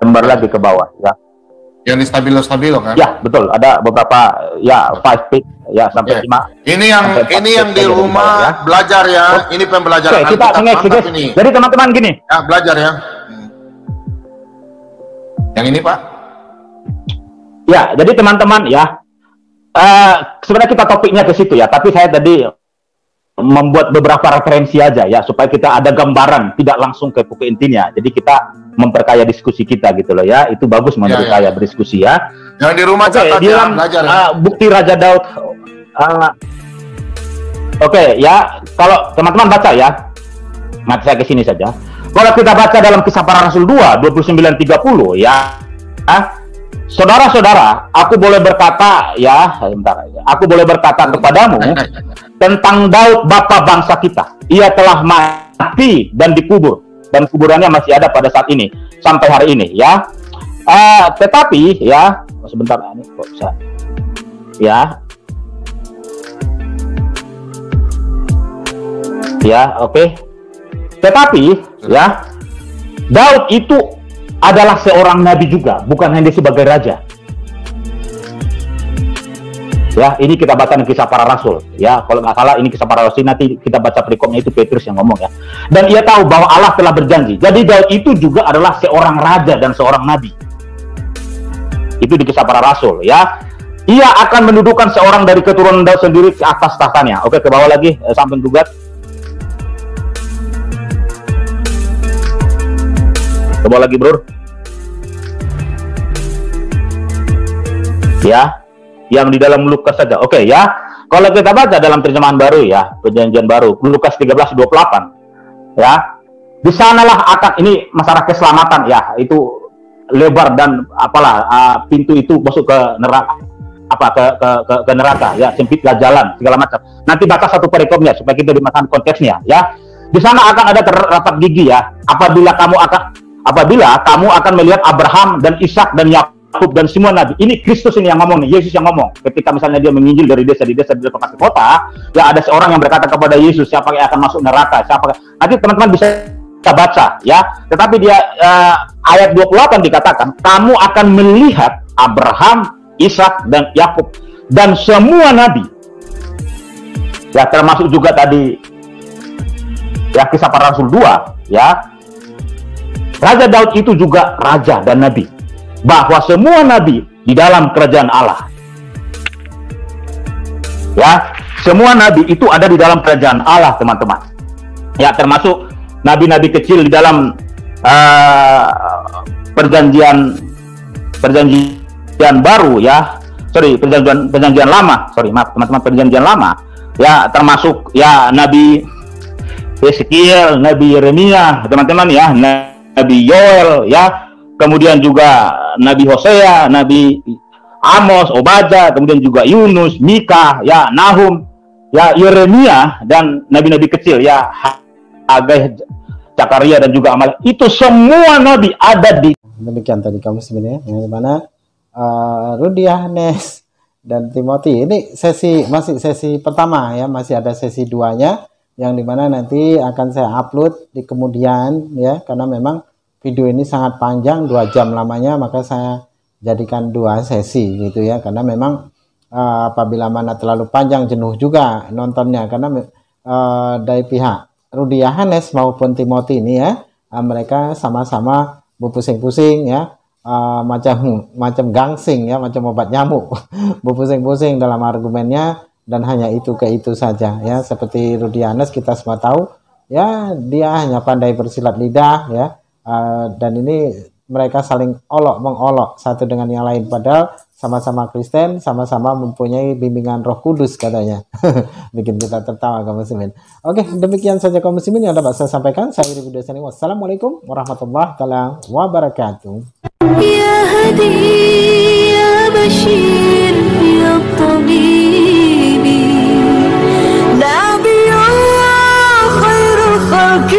lembar lagi ke bawah ya. Yang di stabilo kan? Ya, betul. Ada beberapa ya 5 feet ya sampai 5. Ini yang di rumah ya. Belajar ya. Ini pembelajaran. Oke, kita mengekses. Jadi teman-teman gini. Ya, belajar ya. Yang ini, Pak. Ya, jadi teman-teman ya. Sebenarnya kita topiknya ke situ ya, tapi saya tadi membuat beberapa referensi aja ya supaya kita ada gambaran, tidak langsung ke pokok intinya. Jadi kita memperkaya diskusi kita gitu loh ya. Itu bagus menurut saya berdiskusi ya. Yang di rumah catat di dalam bukti Raja Daud. Ya, kalau teman-teman baca ya. Nanti saya ke sini saja. Kalau kita baca dalam Kisah Para Rasul 2 29-30 ya. Saudara-saudara, aku boleh berkata ya, aku boleh berkata kepadamu tentang Daud bapa bangsa kita. Ia telah mati dan dikubur, dan kuburannya masih ada pada saat ini sampai hari ini ya. Tetapi ya, sebentar ini kok bisa ya, oke. Tetapi ya, Daud itu adalah seorang nabi juga, bukan hanya sebagai raja. Ya, ini kita baca di Kisah Para Rasul. Ya, kalau nggak salah ini Kisah Para Rasul, nanti kita baca perikopnya itu Petrus yang ngomong ya. Dan ia tahu bahwa Allah telah berjanji. Jadi Daud itu juga adalah seorang raja dan seorang nabi. Itu di Kisah Para Rasul ya. Ia akan mendudukan seorang dari keturunan Daud sendiri ke atas tahtanya. Oke, ke bawah lagi sampai gugat. Ke bawah lagi, bro. Ya, yang di dalam Lukas saja. Oke ya. Kalau kita baca dalam terjemahan baru ya, perjanjian baru, Lukas 13:28. Ya. Di sanalah akan, ini masalah keselamatan ya, itu lebar dan apalah pintu itu masuk ke neraka, ke neraka ya, sempitlah jalan segala macam. Nanti baca satu perikopnya supaya kita dimakan konteksnya ya. Di sana akan ada terdapat gigi ya, apabila kamu akan melihat Abraham dan Ishak dan Yakub dan semua nabi. Ini Kristus ini yang ngomong nih, Yesus yang ngomong. Ketika misalnya dia menginjil dari desa di kota, ya ada seorang yang berkata kepada Yesus, siapa yang akan masuk neraka, siapa. Nanti teman-teman bisa baca ya. Tetapi dia ayat 28 dikatakan, kamu akan melihat Abraham, Ishak dan Yakub dan semua nabi. Ya, termasuk juga tadi ya Kisah Para Rasul 2 ya. Raja Daud itu juga raja dan nabi. Bahwa semua nabi di dalam kerajaan Allah. Ya, semua nabi itu ada di dalam kerajaan Allah, teman-teman. Ya, termasuk nabi-nabi kecil di dalam perjanjian baru ya. Perjanjian lama. Maaf teman-teman, perjanjian lama. Ya, termasuk ya Nabi Yeskiel, Nabi Yeremia, teman-teman ya, Nabi Yoel ya, kemudian juga Nabi Hosea, Nabi Amos, Obadya, kemudian juga Yunus, Mika, ya, Nahum, ya, Yeremia dan nabi-nabi kecil ya, Hagai, Zakaria dan juga Amal. Itu semua nabi ada di. Demikian tadi kamu sebenarnya yang dimana Rudi, Yohanes dan Timothy. Ini masih sesi pertama ya, masih ada sesi 2-nya yang dimana nanti akan saya upload di kemudian ya, karena memang video ini sangat panjang, 2 jam lamanya, maka saya jadikan 2 sesi gitu ya, karena memang apabila mana terlalu panjang jenuh juga nontonnya, karena dari pihak Rudi, Yohanes maupun Timothy ini ya, mereka sama-sama berpusing-pusing ya, macam gangsing ya, macam obat nyamuk berpusing-pusing dalam argumennya, dan hanya itu ke itu saja ya. Seperti Rudi, Yohanes kita semua tahu ya, dia hanya pandai bersilat lidah ya, dan ini mereka saling olok-mengolok satu dengan yang lain, padahal sama-sama Kristen, sama-sama mempunyai bimbingan Roh Kudus katanya. Bikin kita tertawa kaum muslimin. Oke, demikian saja kaum muslimin yang dapat saya sampaikan. Saya Iri Budasani. Wassalamualaikum warahmatullahi wabarakatuh. يا هدي يا بشير يا طبيبي نبي الله خير الخلق